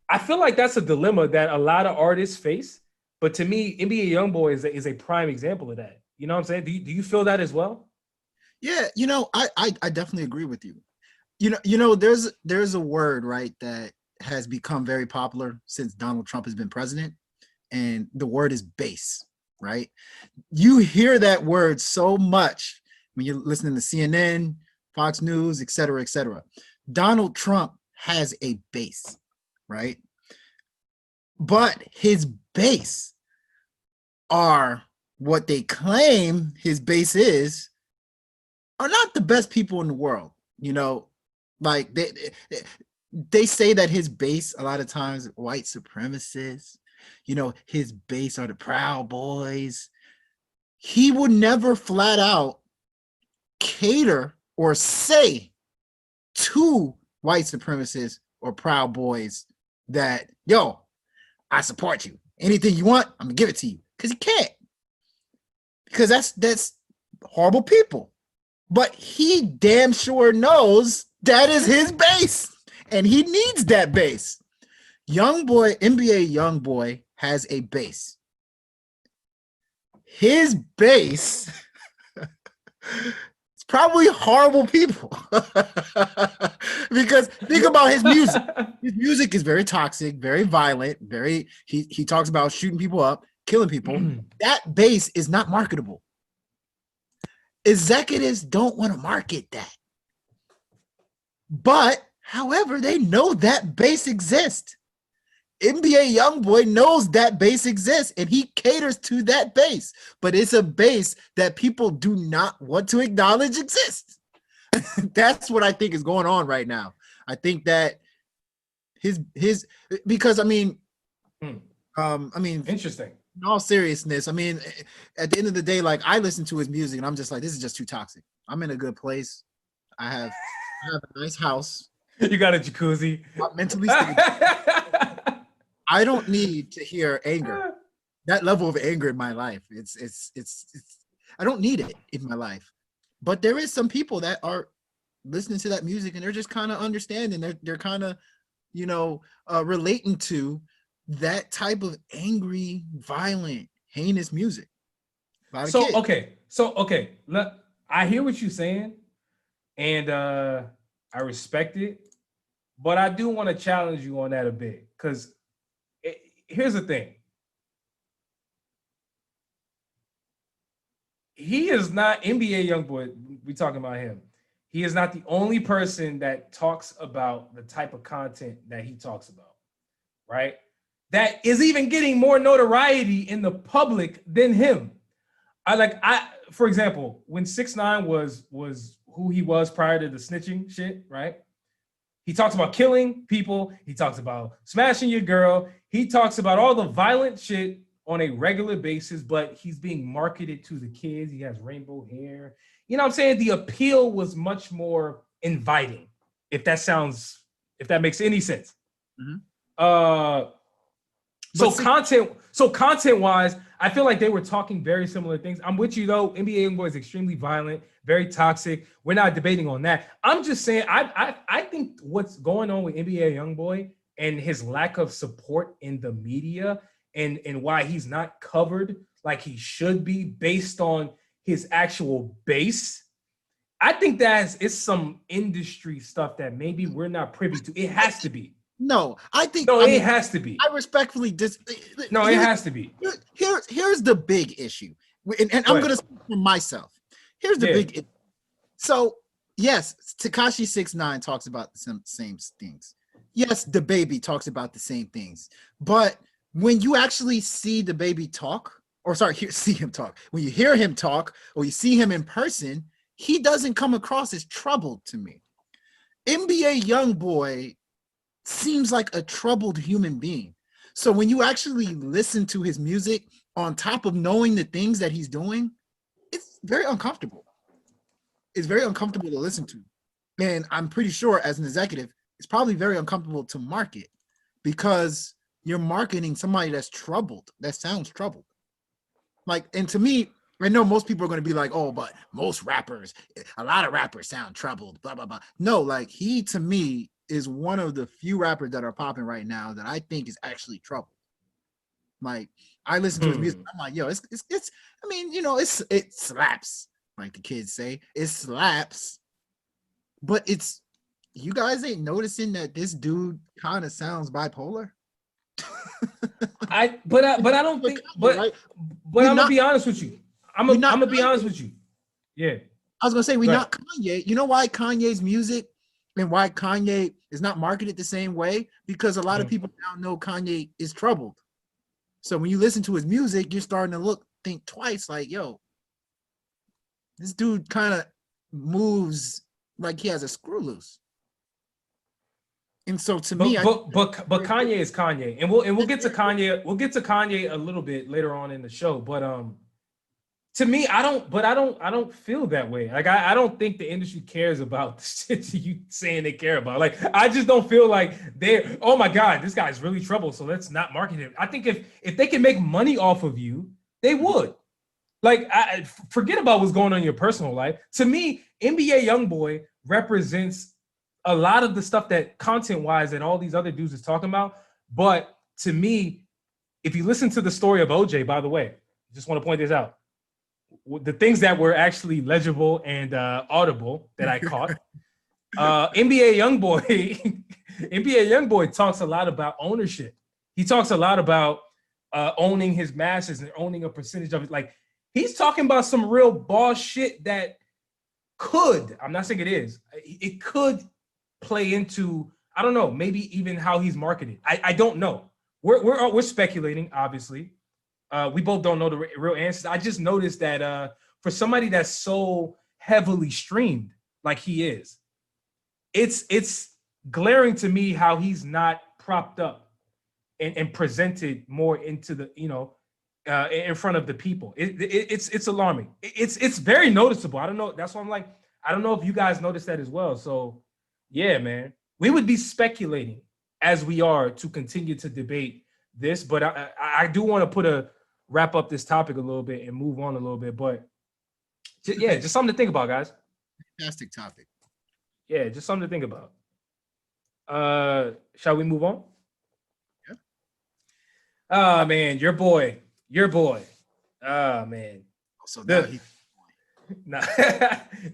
I feel like that's a dilemma that a lot of artists face. But to me, NBA YoungBoy is a prime example of that. You know what I'm saying? Do you feel that as well? Yeah, you know, I definitely agree with you. You know, there's a word, right, that has become very popular since Donald Trump has been president, and the word is base, right? You hear that word so much when you're listening to CNN, Fox News, et cetera, et cetera. Donald Trump has a base, right? But his base are what they claim his base is are not the best people in the world. You know, like they say that his base a lot of times white supremacists, you know, his base are the Proud Boys. He would never flat out cater or say to white supremacists or Proud Boys that, yo, I support you. Anything you want, I'm gonna give it to you. Because he can't. Because that's horrible people. But he damn sure knows that is his base. And he needs that base. NBA YoungBoy has a base. His base it's probably horrible people. Because think about his music. His music is very toxic, very violent, he talks about shooting people up, killing people. That base is not marketable. Executives don't want to market that. But however, they know that base exists. NBA YoungBoy knows that base exists and he caters to that base, but it's a base that people do not want to acknowledge exists. That's what I think is going on right now. I think that his because I mean interesting. In all seriousness, I mean, at the end of the day, like I listen to his music and I'm just like, this is just too toxic. I'm in a good place. I have a nice house. You got a jacuzzi. I'm mentally stable. I don't need to hear anger. That level of anger in my life. It's I don't need it in my life. But there is some people that are listening to that music and they're just kind of understanding. They're kind of, relating to that type of angry, violent, heinous music. So okay. I hear what you're saying, and I respect it, but I do want to challenge you on that a bit because here's the thing. He is not NBA YoungBoy. We talking about him. He is not the only person that talks about the type of content that he talks about, right? That is even getting more notoriety in the public than him. For example, when 6ix9ine was who he was prior to the snitching shit, right? He talks about killing people. He talks about smashing your girl. He talks about all the violent shit on a regular basis, but he's being marketed to the kids. He has rainbow hair. You know what I'm saying? The appeal was much more inviting, if that makes any sense. Mm-hmm. Content-wise, I feel like they were talking very similar things. I'm with you though. NBA YoungBoy is extremely violent, very toxic. We're not debating on that. I'm just saying, I think what's going on with NBA YoungBoy and his lack of support in the media and why he's not covered like he should be based on his actual base. I think it's some industry stuff that maybe we're not privy to. It has to be. No, it has to be. I respectfully it has to be. Here's the big issue, and I'm going to speak for myself. Here's the big issue. So, yes, Tekashi 6ix9ine talks about the same things. Yes, the baby talks about the same things. But when you actually see the baby talk, see him talk, when you hear him talk or you see him in person, he doesn't come across as troubled to me. NBA YoungBoy seems like a troubled human being. So when you actually listen to his music on top of knowing the things that he's doing, it's very uncomfortable. It's very uncomfortable to listen to. And I'm pretty sure as an executive, it's probably very uncomfortable to market because you're marketing somebody that's troubled, that sounds troubled. And to me, I know most people are going to be like, oh, but a lot of rappers sound troubled, blah, blah, blah. No, he, to me, is one of the few rappers that are popping right now that I think is actually troubled. I listen to his music, I'm like, yo, it slaps, like the kids say. It slaps, but you guys ain't noticing that this dude kind of sounds bipolar? I don't think, but I'm gonna be honest with you. I'm gonna be honest with you. Yeah. I was gonna say, we're not Kanye. You know why Kanye's music and why Kanye is not marketed the same way? Because a lot of people now know Kanye is troubled. So when you listen to his music, you're starting to think twice, like, yo, this dude kind of moves like he has a screw loose. And so to me, Kanye is Kanye, and we'll get to Kanye. We'll get to Kanye a little bit later on in the show. But to me, I don't feel that way. I don't think the industry cares about the shit you saying they care about. I just don't feel like they're, oh my God, this guy's really troubled, so let's not market him. I think if they can make money off of you, they would. I forget about what's going on in your personal life. To me, NBA YoungBoy represents a lot of the stuff that content-wise that all these other dudes is talking about, But to me, if you listen to the story of OJ, by the way, just want to point this out. The things that were actually legible and audible that I caught, NBA YoungBoy, NBA YoungBoy talks a lot about ownership. He talks a lot about owning his masters and owning a percentage of it. Like, he's talking about some real boss shit that could, I'm not saying it is, it could play into, I don't know, maybe even how he's marketed. I don't know. We're speculating, obviously. We both don't know the real answers. I just noticed that for somebody that's so heavily streamed like he is, it's glaring to me how he's not propped up and presented more into the, in front of the people. It's alarming. It's very noticeable. I don't know. That's why I'm like, I don't know if you guys noticed that as well. So yeah, man, we would be speculating as we are to continue to debate this, but I do want to wrap up this topic a little bit and move on a little bit. But yeah, just something to think about, guys. Fantastic topic. Yeah, just something to think about. Shall we move on? Yeah. Oh man, your boy. Oh man. So now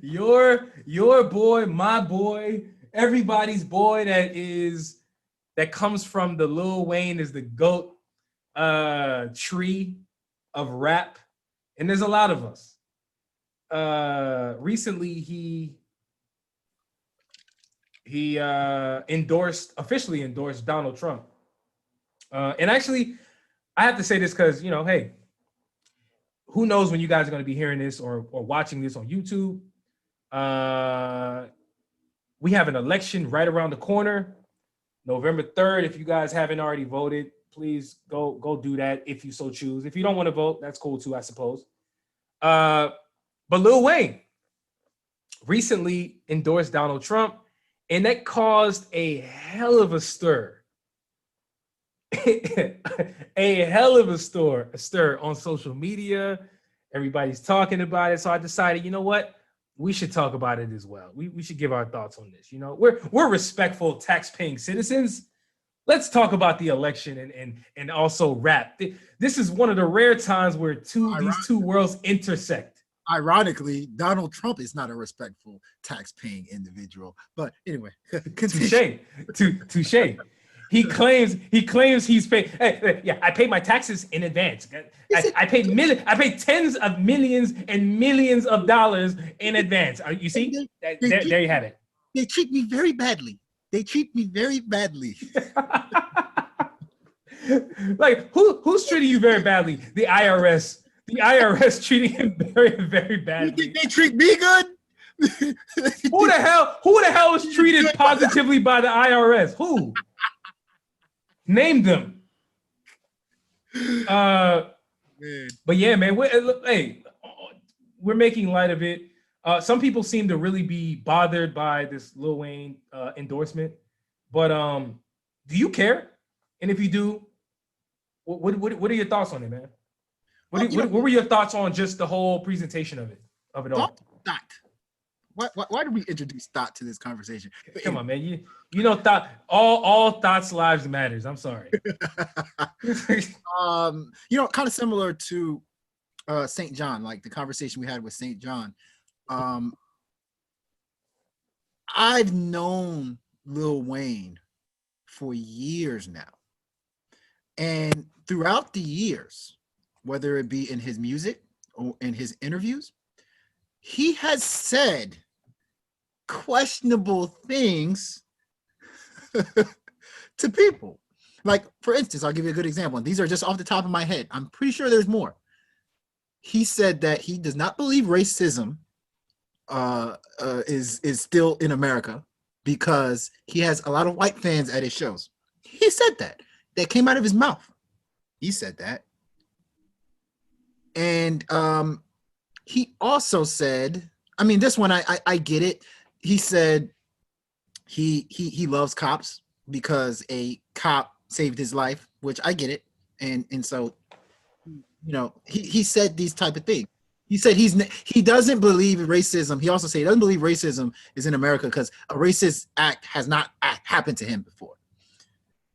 your boy, my boy, everybody's boy that comes from the Lil Wayne is the GOAT tree of rap, and there's a lot of us. Recently he officially endorsed Donald Trump. And actually, I have to say this because, hey, who knows when you guys are going to be hearing this or watching this on YouTube. We have an election right around the corner, November 3rd. If you guys haven't already voted, please go do that if you so choose. If you don't want to vote, that's cool too, I suppose. But Lil Wayne recently endorsed Donald Trump, and that caused a hell of a stir. A hell of a stir on social media. Everybody's talking about it. So I decided, you know what? We should talk about it as well. We should give our thoughts on this. We're respectful, tax-paying citizens. Let's talk about the election and also rap. This is one of the rare times where these two worlds intersect. Ironically, Donald Trump is not a respectful, tax-paying individual. But anyway, touche. He claims he's paid. Hey, yeah, I paid my taxes in advance. I paid tens of millions and millions of dollars in advance. You see, there you have it. They treat me very badly. Like, who's treating you very badly? The IRS. The IRS treating him very, very badly. They treat me good. Who the hell is treated positively by the IRS? Who? Name them. But yeah, man. We're making light of it. Some people seem to really be bothered by this Lil Wayne endorsement. But do you care? And if you do, what are your thoughts on it, man? What were your thoughts on just the whole presentation of it all? Why did we introduce thought to this conversation? Come on, man. You know, thought all thoughts lives matters. I'm sorry. Kind of similar to SAINt JHN, like the conversation we had with SAINt JHN. I've known Lil Wayne for years now. And throughout the years, whether it be in his music or in his interviews, he has said questionable things to people. Like, for instance, I'll give you a good example. And these are just off the top of my head. I'm pretty sure there's more. He said that he does not believe racism is still in America because he has a lot of white fans at his shows. He said that. That came out of his mouth. He said that. And he also said, I mean, this one I get it. He said he loves cops because a cop saved his life, which I get it. And so, he said these type of things. He said he doesn't believe in racism. He also said he doesn't believe racism is in America because a racist act has not happened to him before.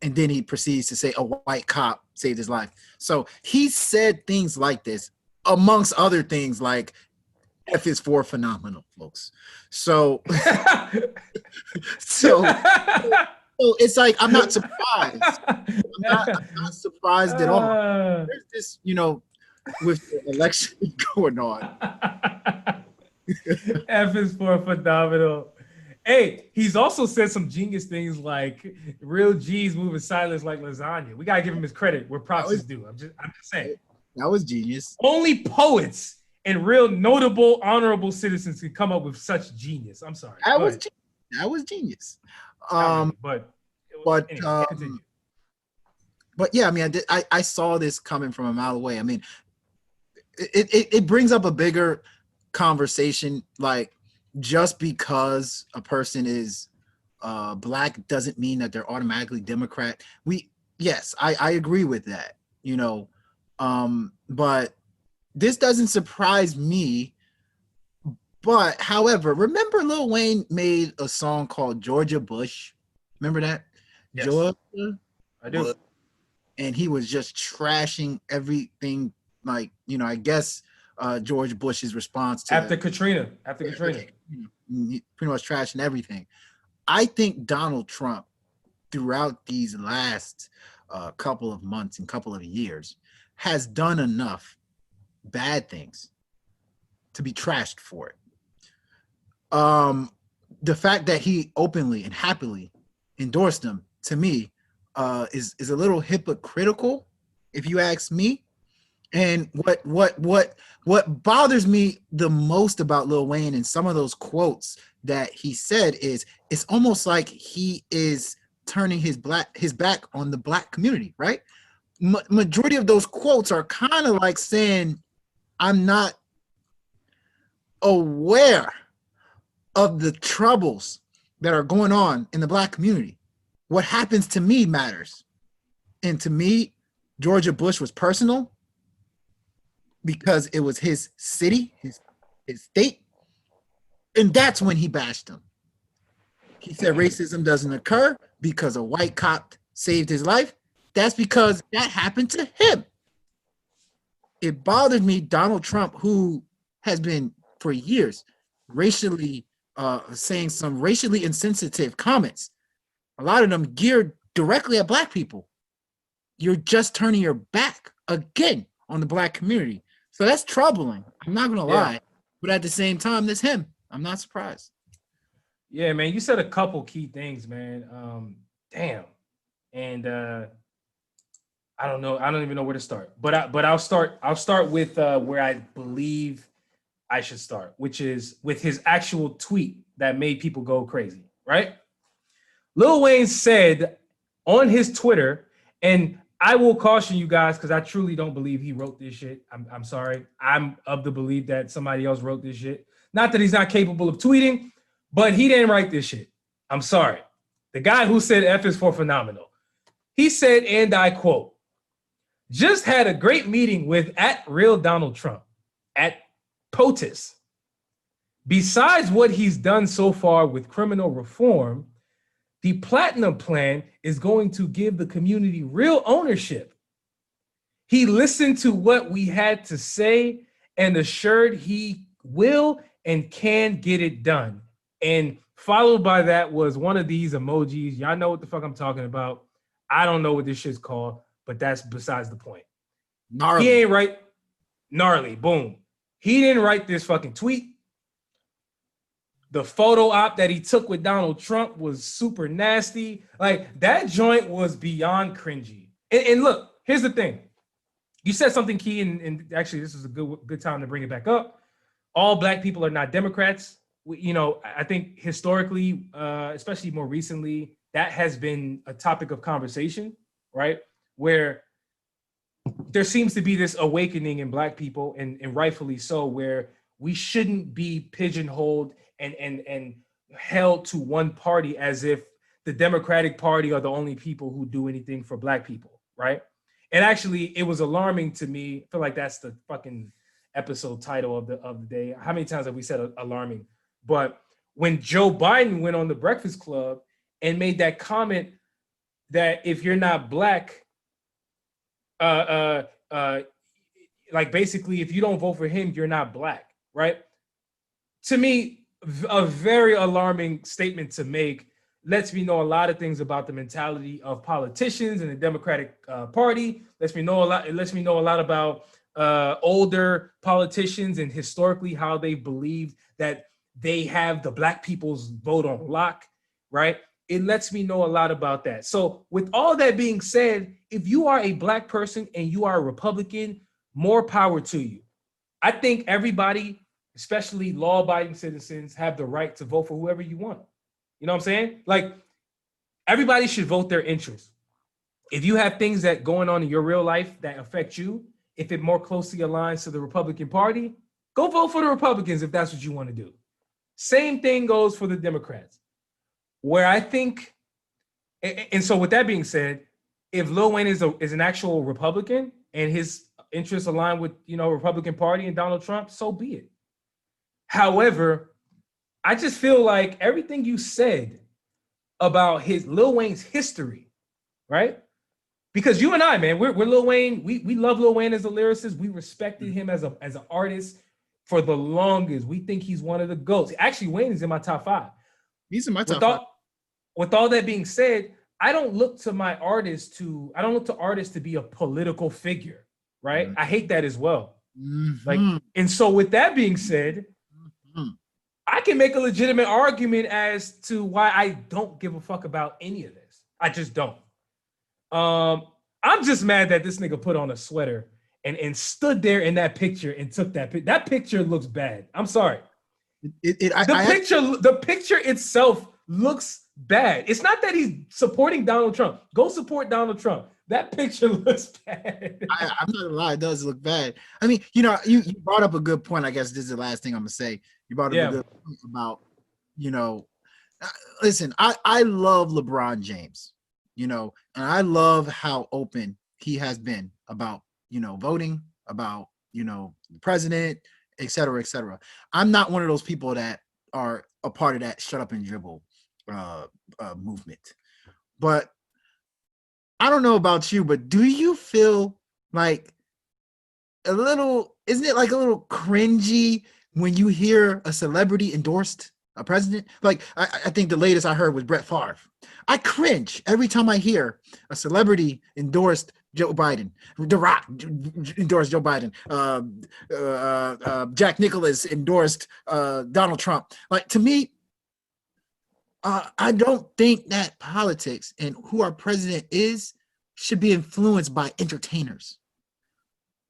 And then he proceeds to say a white cop saved his life. So he said things like this, amongst other things like F is for phenomenal, folks. So, so it's like, I'm not surprised. I'm not surprised at all. There's this, with the election going on. F is for phenomenal. Hey, he's also said some genius things like real G's moving silence like lasagna. We gotta give him his credit where props is due. I'm just saying. That was genius. Only poets and real notable, honorable citizens can come up with such genius. I'm sorry. That was genius. But yeah, I mean, I saw this coming from a mile away. I mean, it brings up a bigger conversation. Like, just because a person is black doesn't mean that they're automatically Democrat. Yes, I agree with that. But this doesn't surprise me. But however, remember Lil Wayne made a song called Georgia Bush? Remember that? Yes. Georgia? I do. And he was just trashing everything, like, I guess George Bush's response to after Katrina. Pretty much trashing everything. I think Donald Trump, throughout these last couple of months and couple of years, has done enough bad things to be trashed for it. The fact that he openly and happily endorsed them, to me, is a little hypocritical, if you ask me. And what bothers me the most about Lil Wayne and some of those quotes that he said is, it's almost like he is turning his back on the black community, right? Majority of those quotes are kind of like saying, I'm not aware of the troubles that are going on in the black community. What happens to me matters. And to me, Georgia Bush was personal because it was his city, his state. And that's when he bashed him. He said racism doesn't occur because a white cop saved his life. That's because that happened to him. It bothered me, Donald Trump, who has been for years racially saying some racially insensitive comments, a lot of them geared directly at black people. You're just turning your back again on the black community. So that's troubling. I'm not gonna lie, but at the same time, that's him. I'm not surprised. Yeah, man, you said a couple key things, man. Damn, and I don't know. I don't even know where to start. But I'll start. I'll start with where I believe I should start, which is with his actual tweet that made people go crazy. Right? Lil Wayne said on his Twitter, and I will caution you guys because I truly don't believe he wrote this shit. I'm sorry. I'm of the belief that somebody else wrote this shit. Not that he's not capable of tweeting, but he didn't write this shit. I'm sorry. The guy who said F is for phenomenal. He said, and I quote, just had a great meeting with @real Donald Trump at POTUS. Besides what he's done so far with criminal reform, the Platinum Plan is going to give the community real ownership. He listened to what we had to say and assured he will and can get it done. And followed by that was one of these emojis. Y'all know what the fuck I'm talking about. I don't know what this shit's called, but that's besides the point. Gnarly. He ain't right. Gnarly. Boom. He didn't write this fucking tweet. The photo op that he took with Donald Trump was super nasty. Like, that joint was beyond cringy. And look, here's the thing. You said something key, and actually this is a good time to bring it back up. All black people are not Democrats. I think historically, especially more recently, that has been a topic of conversation, right? Where there seems to be this awakening in black people, and rightfully so, where we shouldn't be pigeonholed and held to one party as if the Democratic Party are the only people who do anything for black people, right? And actually, it was alarming to me. I feel like that's the fucking episode title of the day. How many times have we said alarming? But when Joe Biden went on the Breakfast Club and made that comment that if you're not black, like basically if you don't vote for him, you're not black, right? To me, a very alarming statement to make. Lets me know a lot of things about the mentality of politicians and the Democratic Party. Lets me know a lot. It lets me know a lot about older politicians and historically how they believed that they have the black people's vote on lock, right? It lets me know a lot about that. So with all that being said, if you are a black person and you are a Republican, more power to you. I think everybody, especially law-abiding citizens, have the right to vote for whoever you want. You know what I'm saying? Like, everybody should vote their interests. If you have things that going on in your real life that affect you, if it more closely aligns to the Republican Party, go vote for the Republicans if that's what you want to do. Same thing goes for the Democrats. Where I think, and so with that being said, if Lil Wayne is an actual Republican and his interests align with, Republican Party and Donald Trump, so be it. However, I just feel like everything you said about Lil Wayne's history, right? Because you and I, man, we're Lil Wayne. We love Lil Wayne as a lyricist. We respected him as an artist for the longest. We think he's one of the GOATs. Actually, Wayne is in my top 5. He's in my top 5. With all that being said, I don't look to artists to be a political figure, right? Mm-hmm. I hate that as well. Mm-hmm. And so with that being said, mm-hmm. I can make a legitimate argument as to why I don't give a fuck about any of this. I just don't. I'm just mad that this nigga put on a sweater and stood there in that picture and took that picture. That picture looks bad. I'm sorry. The picture itself looks bad. It's not that he's supporting Donald Trump. Go support Donald Trump. That picture looks bad. I'm not gonna lie, it does look bad. I mean, you brought up a good point. I guess this is the last thing I'm gonna say. You brought up a good point about, listen, I love LeBron James, and I love how open he has been about, voting, about, the president, et cetera, et cetera. I'm not one of those people that are a part of that shut up and dribble movement. But I don't know about you, but do you feel like isn't it like a little cringy when you hear a celebrity endorsed a president? Like, I think the latest I heard was Brett Favre. I cringe every time I hear a celebrity endorsed Joe Biden. The Rock endorsed Joe Biden. Jack Nicklaus endorsed Donald Trump. Like, to me, I don't think that politics and who our president is should be influenced by entertainers.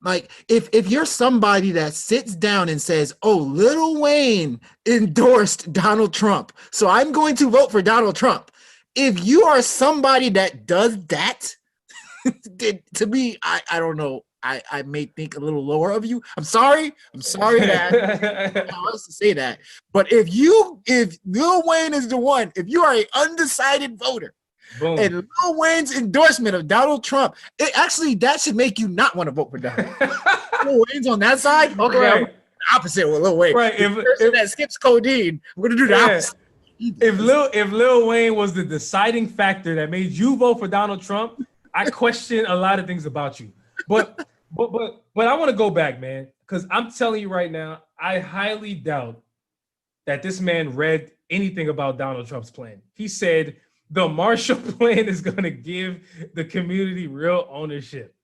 Like, if you're somebody that sits down and says, oh, Lil Wayne endorsed Donald Trump, so I'm going to vote for Donald Trump. If you are somebody that does that, to me, I don't know. I may think a little lower of you. I'm sorry that I was to say that. But if Lil Wayne is the one, if you are an undecided voter, boom, and Lil Wayne's endorsement of Donald Trump, that should make you not want to vote for Donald. Lil Wayne's on that side? Okay, right. I'm opposite with Lil Wayne. Right. If that skips codeine, we're gonna do the opposite. If Lil Wayne was the deciding factor that made you vote for Donald Trump, I question a lot of things about you. But I want to go back, man, because I'm telling you right now, I highly doubt that this man read anything about Donald Trump's plan. He said the Marshall Plan is going to give the community real ownership.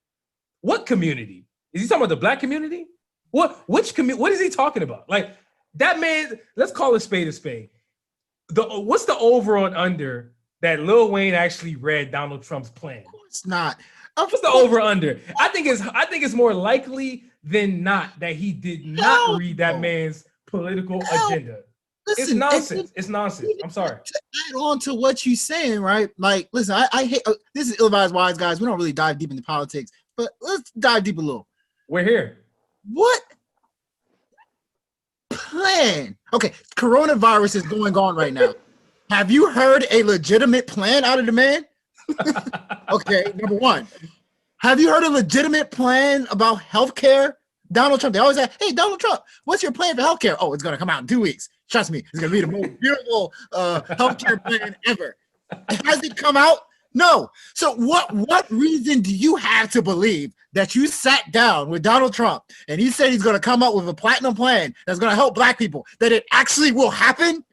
What community? Is he talking about the black community? Which community? What is he talking about? Like, that man, let's call a spade a spade. What's the over on under that Lil Wayne actually read Donald Trump's plan? It's not. What's the over under? I think it's more likely than not that he did not read that man's political agenda. Listen, it's nonsense. It's nonsense. I'm sorry. To add on to what you're saying, right? Like, listen, I hate this is ill-advised wise, guys. We don't really dive deep into politics, but let's dive deep a little. We're here. What plan? Okay, coronavirus is going on right now. Have you heard a legitimate plan out of the man? Okay, number one. Have you heard a legitimate plan about healthcare? Donald Trump, they always say, hey, Donald Trump, what's your plan for healthcare? Oh, it's going to come out in 2 weeks. Trust me, it's going to be the most beautiful healthcare plan ever. Has it come out? No. So what reason do you have to believe that you sat down with Donald Trump and he said he's going to come up with a platinum plan that's going to help black people, that it actually will happen?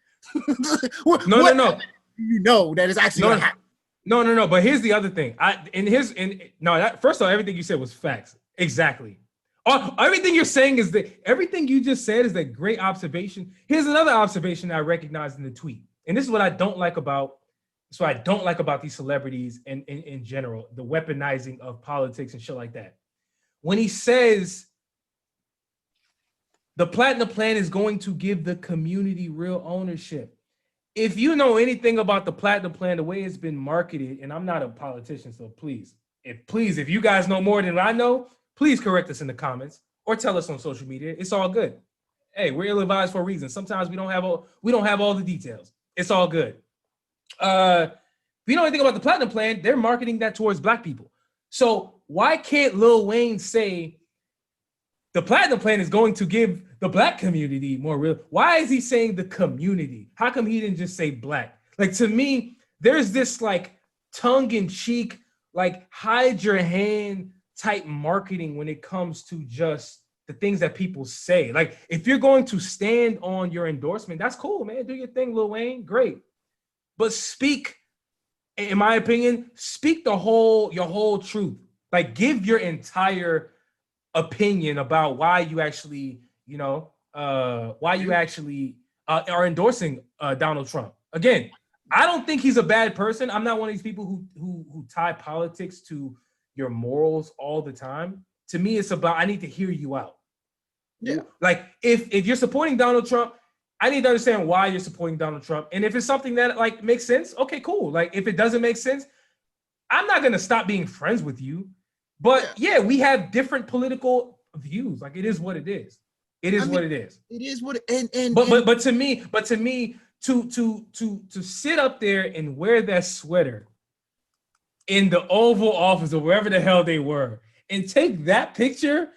No. You know that it's actually going to happen. No. But here's the other thing. First of all, everything you said was facts. Exactly. Everything you're saying is everything you just said is a great observation. Here's another observation I recognized in the tweet. And this is what I don't like about these celebrities and in general, the weaponizing of politics and shit like that. When he says the platinum plan is going to give the community real ownership. If you know anything about the platinum plan, the way it's been marketed, and I'm not a politician, so please, if you guys know more than I know, please correct us in the comments or tell us on social media. It's all good. Hey, we're ill-advised for a reason. Sometimes we don't have all the details. It's all good. If you know anything about the platinum plan, they're marketing that towards black people. So why can't Lil Wayne say the platinum plan is going to give the black community more real? Why is he saying the community? How come he didn't just say black? Like, to me, there's this like tongue-in-cheek, like hide your hand type marketing when it comes to just the things that people say. Like, if you're going to stand on your endorsement, that's cool, man. Do your thing, Lil Wayne. Great. But speak, in my opinion, speak your whole truth. Like, give your entire opinion about why you actually, are endorsing Donald Trump. Again, I don't think he's a bad person. I'm not one of these people who tie politics to your morals all the time. To me, it's about, I need to hear you out. Yeah. Like, if you're supporting Donald Trump, I need to understand why you're supporting Donald Trump. And if it's something that like makes sense, okay, cool. Like, if it doesn't make sense, I'm not gonna stop being friends with you. But yeah, we have different political views. Like, it is what it is. It is what it is. It is what But to me, to sit up there and wear that sweater in the Oval Office or wherever the hell they were and take that picture,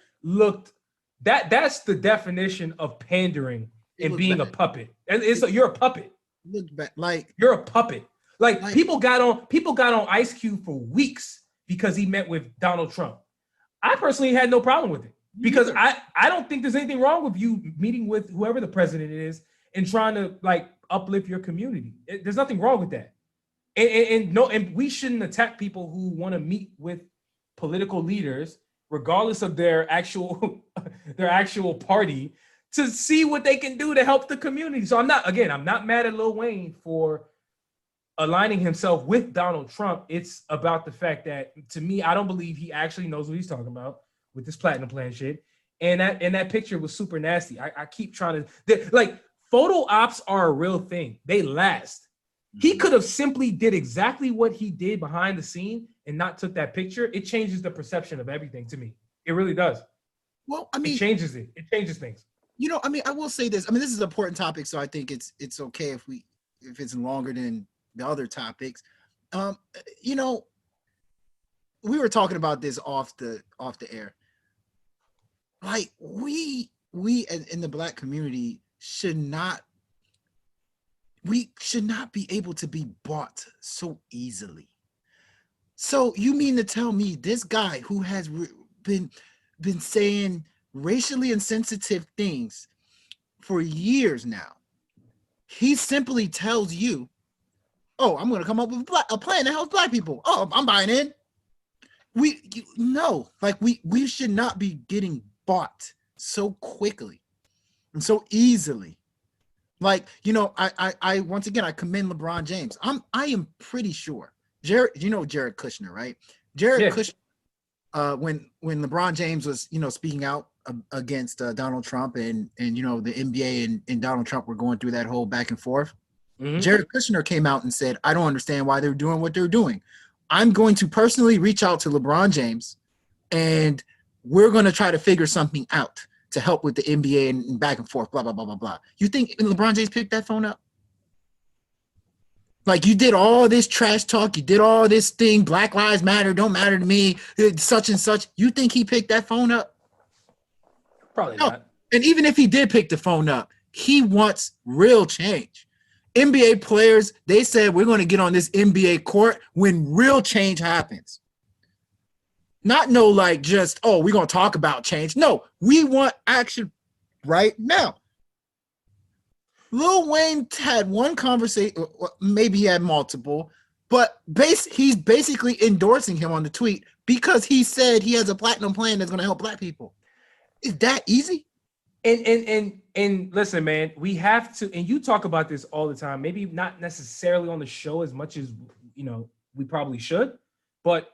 that's the definition of pandering and being a puppet. And you're a puppet. Look back, like you're a puppet. Like people got on Ice Cube for weeks because he met with Donald Trump. I personally had no problem with it because I don't think there's anything wrong with you meeting with whoever the president is and trying to like uplift your community. There's nothing wrong with that. And we shouldn't attack people who want to meet with political leaders, regardless of their actual party, to see what they can do to help the community. So I'm not mad at Lil Wayne for aligning himself with Donald Trump. It's about the fact that, to me, I don't believe he actually knows what he's talking about with this platinum plan shit. And that picture was super nasty. I keep trying to, like, photo ops are a real thing. They last. He could have simply did exactly what he did behind the scene and not took that picture. It changes the perception of everything to me. It really does. Well, I mean, it changes things. I will say this. I mean, this is an important topic, so I think it's okay if it's longer than the other topics. We were talking about this off the air. Like, we in the black community should not be able to be bought so easily. So you mean to tell me this guy who has been saying racially insensitive things for years now, he simply tells you, oh, I'm going to come up with a plan that helps black people. Oh, I'm buying in. We should not be getting bought so quickly and so easily. Like, I once again, I commend LeBron James. I am pretty sure Jared Kushner, right? Jared Kushner, when LeBron James was, speaking out against Donald Trump and the NBA and Donald Trump were going through that whole back and forth. Mm-hmm. Jared Kushner came out and said, I don't understand why they're doing what they're doing. I'm going to personally reach out to LeBron James and we're going to try to figure something out to help with the NBA and back and forth, blah, blah, blah, blah, blah. You think LeBron James picked that phone up? Like, you did all this trash talk. You did all this thing. Black Lives Matter. Don't matter to me. Such and such. You think he picked that phone up? Probably not. And even if he did pick the phone up, he wants real change. NBA players, they said we're going to get on this NBA court when real change happens. Not no like just, oh, we're going to talk about change. No, we want action right now. Lil Wayne had one conversation, maybe he had multiple, but he's basically endorsing him on the tweet because he said he has a platinum plan that's going to help Black people. Is that easy? And listen, man, we have to, and you talk about this all the time, maybe not necessarily on the show as much as, you know, we probably should, but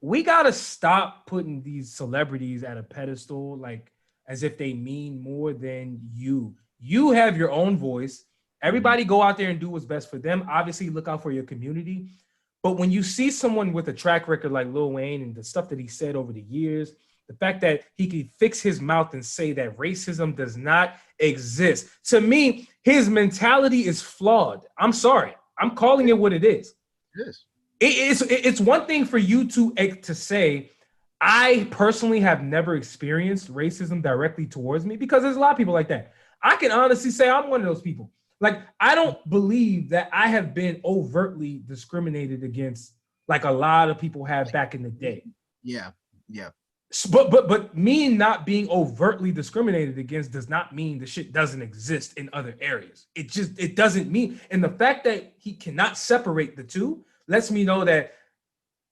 we got to stop putting these celebrities at a pedestal, like as if they mean more than you. You have your own voice. Everybody go out there and do what's best for them. Obviously, look out for your community. But when you see someone with a track record like Lil Wayne and the stuff that he said over the years, the fact that he could fix his mouth and say that racism does not exist. To me, his mentality is flawed. I'm sorry. I'm calling it what it is. It's one thing for you to say, I personally have never experienced racism directly towards me, because there's a lot of people like that. I can honestly say I'm one of those people. Like, I don't believe that I have been overtly discriminated against like a lot of people have back in the day. Yeah. But me not being overtly discriminated against does not mean the shit doesn't exist in other areas. It doesn't mean, and the fact that he cannot separate the two lets me know that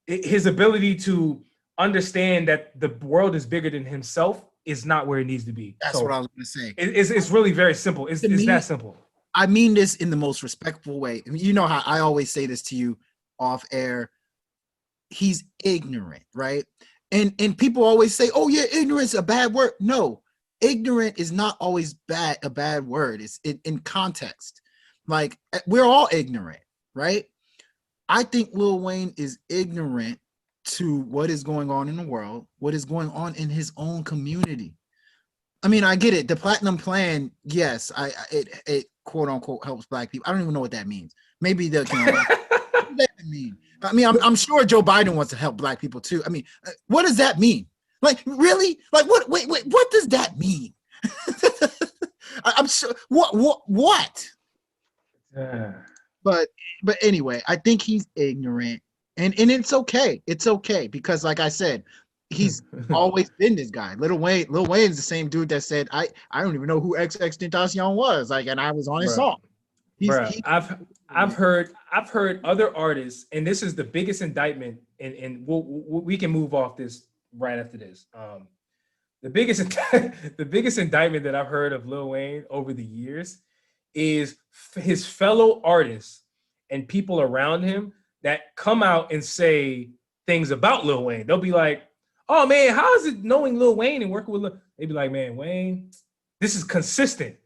his ability to understand that the world is bigger than himself is not where it needs to be. That's what I was going to say. It's really very simple. It's that simple. I mean this in the most respectful way. You know how I always say this to you off air. He's ignorant, right? And people always say, oh yeah, ignorance is a bad word. No, ignorant is not always a bad word. It's in context. Like, we're all ignorant, right? I think Lil Wayne is ignorant to what is going on in the world, what is going on in his own community. I mean, I get it. The platinum plan, yes, it quote unquote helps Black people. I don't even know what that means. Maybe what does that mean? I mean, I'm sure Joe Biden wants to help Black people too. I mean, what does that mean? Like, really? Like, what? Wait, what does that mean? I'm sure. What? But anyway, I think he's ignorant, and it's okay. It's okay, because, like I said, he's always been this guy. Lil Wayne's the same dude that said, I don't even know who XXXTentacion was. Like, and I was on his song. I've heard other artists, and this is the biggest indictment, and we can move off this right after this. The biggest indictment that I've heard of Lil Wayne over the years is his fellow artists and people around him that come out and say things about Lil Wayne. They'll be like, oh man, how is it knowing Lil Wayne and working with Lil? They'd be like, man, Wayne, this is consistent.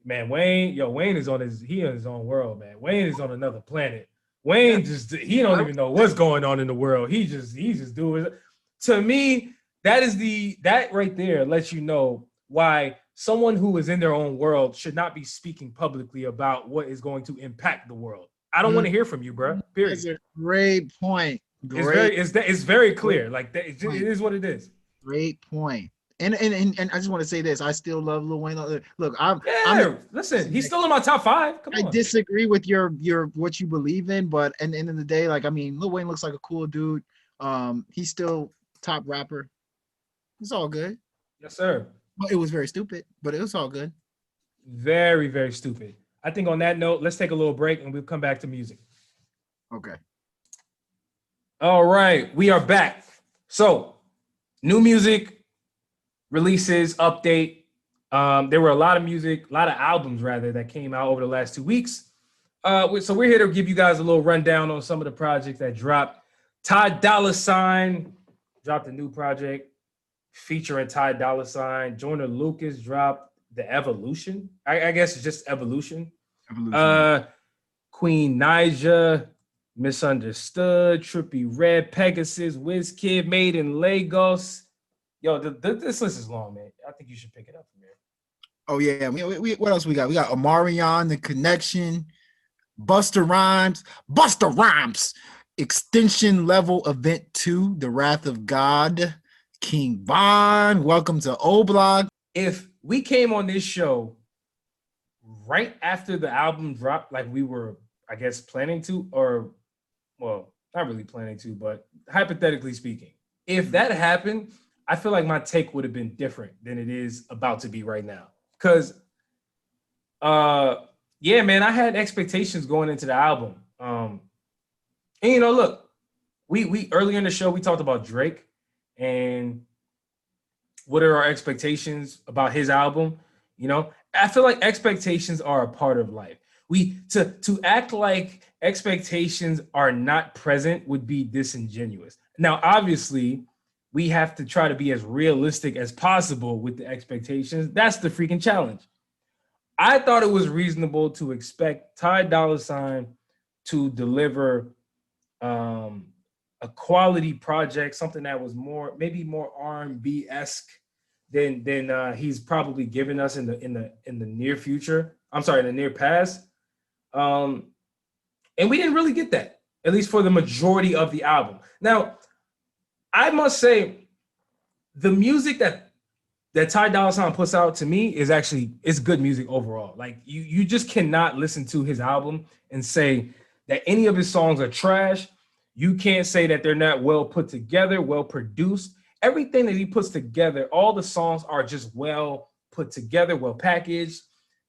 Man, Wayne is on his own world, man. Wayne is on another planet. Wayne he don't even know what's going on in the world. He's just doing it. To me, that right there lets you know why someone who is in their own world should not be speaking publicly about what is going to impact the world. I don't want to hear from you, bro. Period. That's a great point. It's very clear. Like that, it is what it is. Great point. And I just want to say this: I still love Lil Wayne. Look, listen, he's still in my top 5. Come on. I disagree with your what you believe in, but at the end of the day, like, I mean, Lil Wayne looks like a cool dude. He's still top rapper. It's all good. Yes, sir. Well, it was very stupid, but it was all good. Very, very stupid. I think on that note, let's take a little break and we'll come back to music. Okay. All right, we are back. So, new music releases, update. There were a lot of albums rather, that came out over the last 2 weeks. So we're here to give you guys a little rundown on some of the projects that dropped. Ty Dolla dropped a new project featuring Ty Dolla. Joyner Lucas dropped The Evolution. I guess it's just Evolution. Queen Naija, Misunderstood, Trippie Redd, Pegasus, Wizkid, Made in Lagos. Yo, this list is long, man. I think you should pick it up from here. Oh yeah, we what else we got? We got Omarion, The Connection, Busta Rhymes, Extension Level Event 2, The Wrath of God, King Von, Welcome to O Block. If we came on this show right after the album dropped, like we were, I guess, planning to, or well, not really planning to, but hypothetically speaking, if that happened, I feel like my take would have been different than it is about to be right now. Cause yeah, man, I had expectations going into the album. And look, we earlier in the show we talked about Drake and what are our expectations about his album. I feel like expectations are a part of life. We to act like expectations are not present would be disingenuous. Now, obviously, we have to try to be as realistic as possible with the expectations. That's the freaking challenge. I thought it was reasonable to expect Ty Dolla $ign to deliver a quality project, something that was maybe more R&B esque than he's probably given us in the near future. I'm sorry, in the near past. And we didn't really get that, at least for the majority of the album. Now, I must say, the music that Ty Dolla $ign puts out to me it's good music overall. Like you just cannot listen to his album and say that any of his songs are trash. You can't say that they're not well put together, well produced. Everything that he puts together, all the songs are just well put together, well packaged.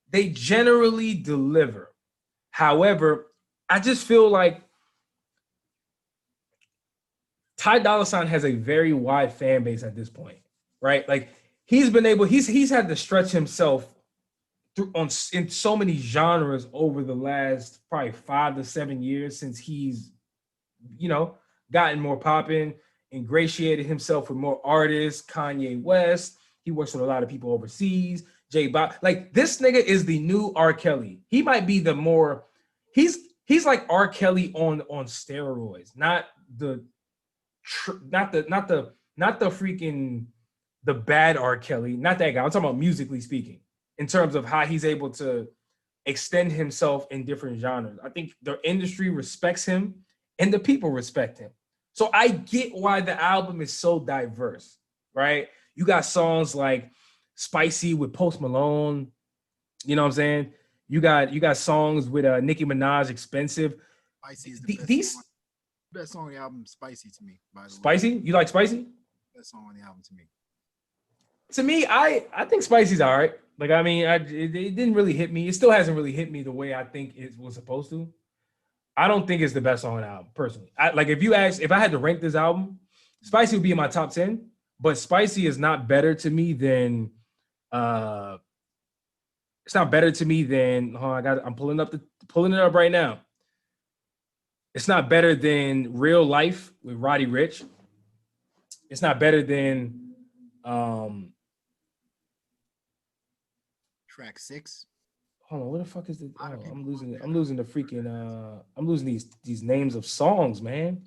They generally deliver. However, I just feel like Ty Dolla $ign has a very wide fan base at this point, right? Like he's had to stretch himself in so many genres over the last probably 5 to 7 years since he's gotten more popping, ingratiated himself with more artists, Kanye West. He works with a lot of people overseas. J Bob, like this nigga is the new R. Kelly. He might be he's like R. Kelly on steroids, not the freaking the bad R. Kelly, not that guy. I'm talking about musically speaking, in terms of how he's able to extend himself in different genres. I think the industry respects him and the people respect him. So I get why the album is so diverse, right? You got songs like Spicy with Post Malone, you know what I'm saying? You got songs with Nicki Minaj, Expensive. Spicy is the best song on the album. Spicy to me, by the way. Spicy? You like Spicy? Best song on the album to me. To me, I think Spicy's all right. Like, I mean, it didn't really hit me. It still hasn't really hit me the way I think it was supposed to. I don't think it's the best song on the album, personally. If I had to rank this album, Spicy would be in my top 10, but Spicy is not better to me than I'm pulling it up right now. It's not better than Real Life with Roddy Ricch. It's not better than track 6. Hold on, what the fuck is the? Oh, I'm losing the freaking. I'm losing these names of songs, man.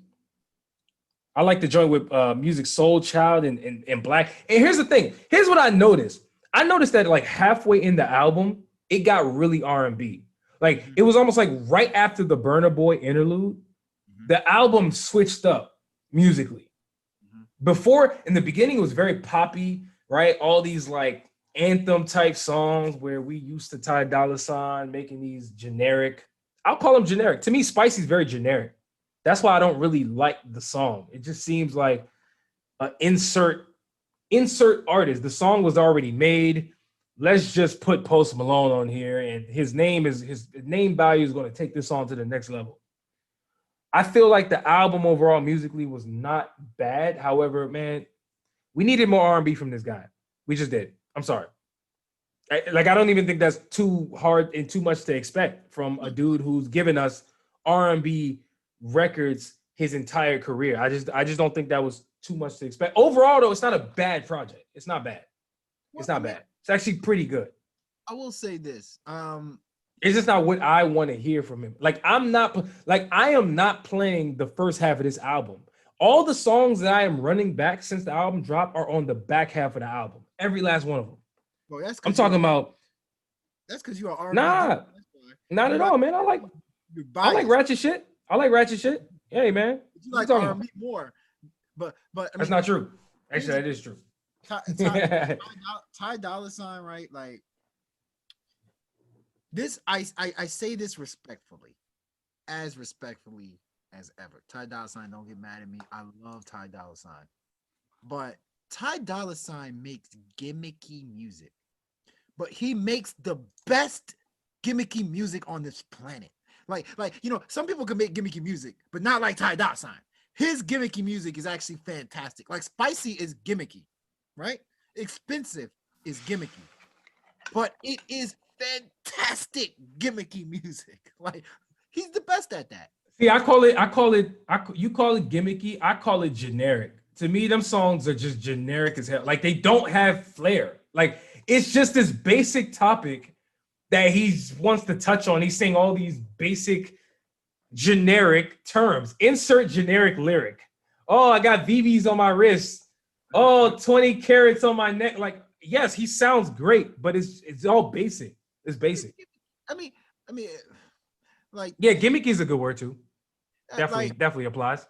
I like the joint with Music Soul Child and Black. And here's the thing. Here's what I noticed. I noticed that like halfway in the album, it got really R&B. Like it was almost like right after the Burna Boy interlude, the album switched up musically. Before, in the beginning, it was very poppy, right? All these like anthem type songs where we used to Ty Dolla $ign making these generic. I'll call them generic. To me, Spicy's very generic. That's why I don't really like the song. It just seems like an insert artist. The song was already made. Let's just put Post Malone on here, and his name value is going to take this song to the next level. I feel like the album overall musically was not bad. However, man, we needed more R&B from this guy. We just did. I'm sorry. I don't even think that's too hard and too much to expect from a dude who's given us R&B records his entire career. I just don't think that was too much to expect. Overall, though, it's not a bad project. It's not bad. It's not bad. It's actually pretty good. I will say this. It's just not what I want to hear from him. I am not playing the first half of this album. All the songs that I am running back since the album dropped are on the back half of the album. Every last one of them. Well, I'm talking about. That's because you are R&B. Nah, not at all, man. I like ratchet shit. Hey, man. You like R&B more, but that's not true. Actually, that is true. Ty Dolla $ign, right? Like This I say this respectfully, as respectfully as ever. Ty Dolla Sign, don't get mad at me. I love Ty Dolla Sign, but Ty Dolla Sign makes gimmicky music, but he makes the best gimmicky music on this planet. Like you know, some people can make gimmicky music, but not like Ty Dolla Sign. His gimmicky music is actually fantastic. Like Spicy is gimmicky, right? Expensive is gimmicky, but it is fantastic gimmicky music. Like he's the best at that. See, you call it gimmicky. I call it generic. To me, them songs are just generic as hell. Like they don't have flair. Like it's just this basic topic that he wants to touch on. He's saying all these basic generic terms. Insert generic lyric. Oh, I got VVs on my wrist. Oh, 20 carats on my neck. Like, yes, he sounds great, but it's all basic. It's basic. I mean, like yeah, gimmicky is a good word too. Definitely applies.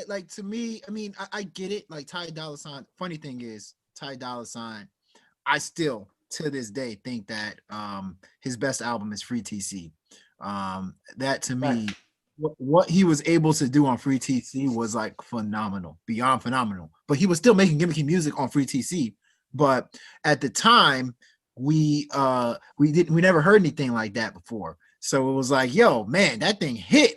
Like to me, I mean, I get it. Like Ty Dolla Sign. Funny thing is, Ty Dolla Sign, I still to this day think that his best album is Free TC. That to me, what he was able to do on Free TC was like phenomenal, beyond phenomenal. But he was still making gimmicky music on Free TC. But at the time, we never heard anything like that before. So it was like, yo, man, that thing hit.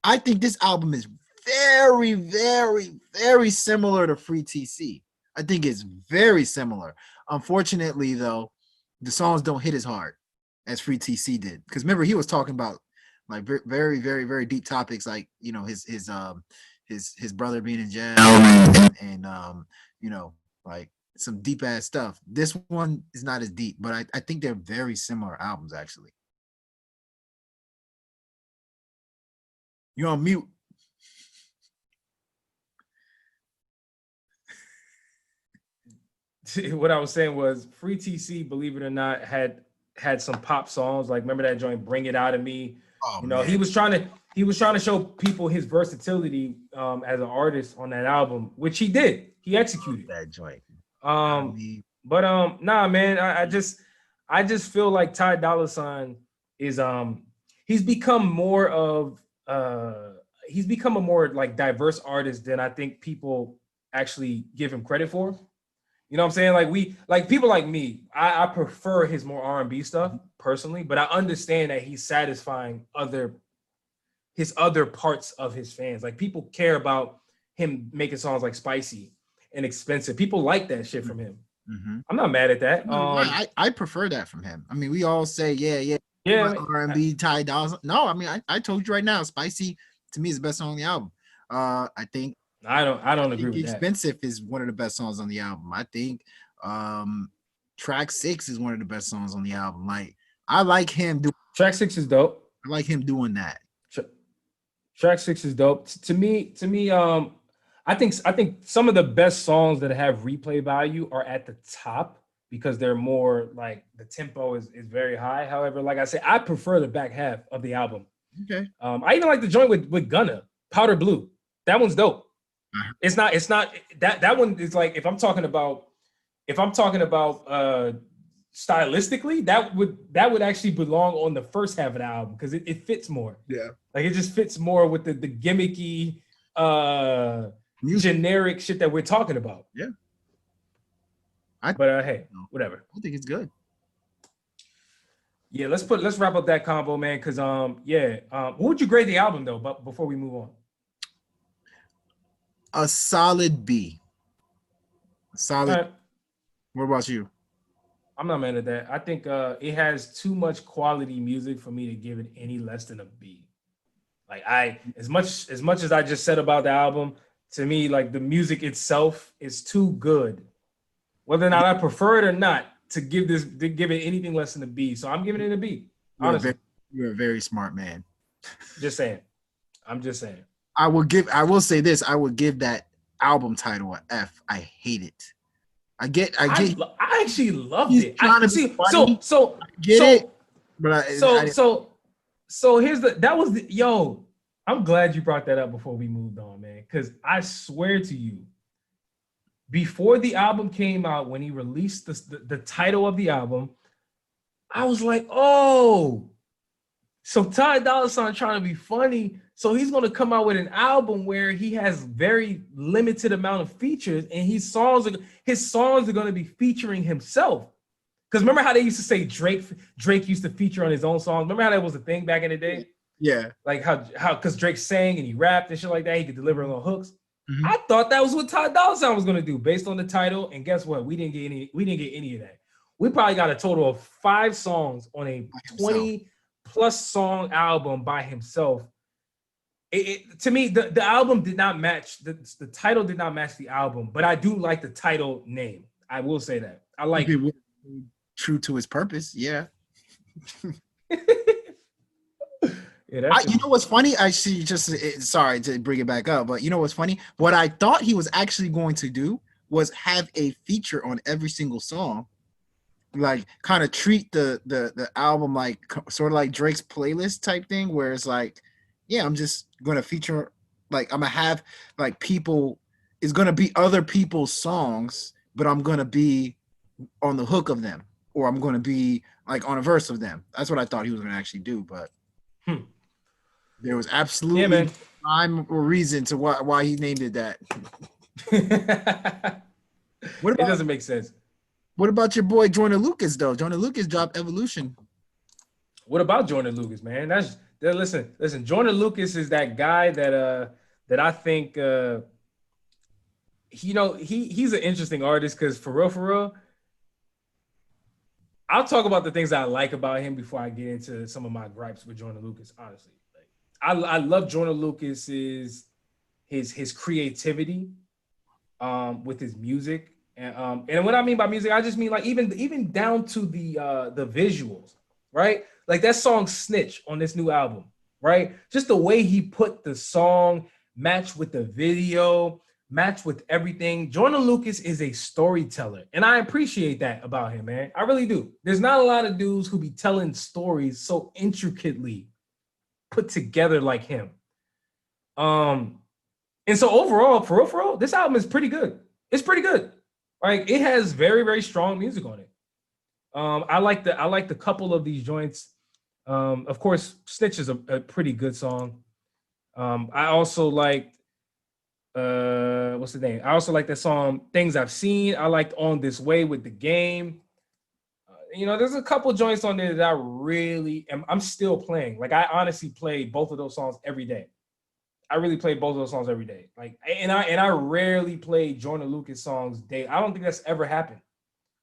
I think this album is very, very, very similar to Free TC. I think it's very similar. Unfortunately, though, the songs don't hit as hard as Free TC did. Because remember, he was talking about like very, very, very deep topics, like you know his brother being in jail and you know like some deep ass stuff. This one is not as deep, but I think they're very similar albums actually. You're on mute. What I was saying was Free TC, believe it or not, had some pop songs. Like remember that joint "Bring It Out of Me." Oh, you know, man. he was trying to show people his versatility as an artist on that album, which he did. He executed that joint. Nah, man, I just feel like Ty Dolla Sign is he's become more of he's become a more like diverse artist than I think people actually give him credit for. You know what I'm saying? Like people like me, I prefer his more R&B stuff personally, but I understand that he's satisfying his other parts of his fans. Like people care about him making songs like Spicy and Expensive. People like that shit from him. Mm-hmm. I'm not mad at that. I prefer that from him. I mean, we all say, yeah, R&B, Ty Dolla. No, I mean, I told you right now, Spicy to me is the best song on the album. I think I don't agree with Expensive is one of the best songs on the album. I think track 6 is one of the best songs on the album. Like I like him track 6 is dope. I like him doing that. Track 6 is dope. To me, I think some of the best songs that have replay value are at the top because they're more like the tempo is very high. However, like I said, I prefer the back half of the album. Okay. I even like the joint with Gunna, Powder Blue. That one's dope. It's not that one is like if I'm talking about stylistically, that would actually belong on the first half of the album because it fits more. Yeah. Like it just fits more with the gimmicky generic shit that we're talking about. Yeah. Hey, whatever. I think it's good. Yeah, let's wrap up that combo, man. Cause what would you grade the album though? But before we move on. A solid B. Solid. Right. What about you? I'm not mad at that. I think it has too much quality music for me to give it any less than a B. Like as much as I just said about the album, to me, like the music itself is too good. Whether or not I prefer it or not, to give it anything less than a B. So I'm giving it a B. Honestly. You're a very smart man. Just saying. I'm just saying. I will say this. I would give that album title a F. I hate it. I actually loved it. I'm glad you brought that up before we moved on, man. Because I swear to you, before the album came out, when he released the title of the album, I was like, oh, so Ty Dolla $ign trying to be funny. So he's going to come out with an album where he has very limited amount of features, and his songs are going to be featuring himself. Because remember how they used to say Drake used to feature on his own songs? Remember how that was a thing back in the day? Yeah. Like how because Drake sang and he rapped and shit like that, he could deliver little hooks. Mhm. I thought that was what Ty Dolla $ign was gonna do based on the title. And guess what? We didn't get any of that. We probably got a total of 5 songs on a 20 plus song album by himself. To me, the album did not match the title did not match the album, but I do like the title name. I will say that. I like it. True to his purpose, yeah. Yeah, you know what's funny? I see. Sorry to bring it back up, but you know what's funny? What I thought he was actually going to do was have a feature on every single song, like kind of treat the album like sort of like Drake's playlist type thing, where it's like, yeah, I'm just gonna feature, like I'm gonna have like people. It's gonna be other people's songs, but I'm gonna be on the hook of them, or I'm gonna be like on a verse of them. That's what I thought he was gonna actually do, but. There was absolutely rhyme or reason to why he named it that. It doesn't make sense. What about your boy Joyner Lucas though? Joyner Lucas dropped Evolution. What about Joyner Lucas, man? Listen. Joyner Lucas is that guy that I think he's an interesting artist because for real, I'll talk about the things I like about him before I get into some of my gripes with Joyner Lucas. Honestly, I love Joyner Lucas's his creativity with his music, and what I mean by music, I just mean like even down to the visuals, right? Like that song "Snitch" on this new album, right? Just the way he put the song match with the video, match with everything. Joyner Lucas is a storyteller, and I appreciate that about him, man. I really do. There's not a lot of dudes who be telling stories so intricately put together like him. And so overall, for real, this album is pretty good. It's pretty good. Like it has very, very strong music on it. I like the couple of these joints. Of course, Snitch is a pretty good song. I also liked what's the name? I also like that song Things I've Seen. I liked On This Way with The Game. There's a couple joints on there that I really I'm still playing. Like I honestly play both of those songs every day. I really play both of those songs every day. Like I rarely play Joyner Lucas songs day. I don't think that's ever happened.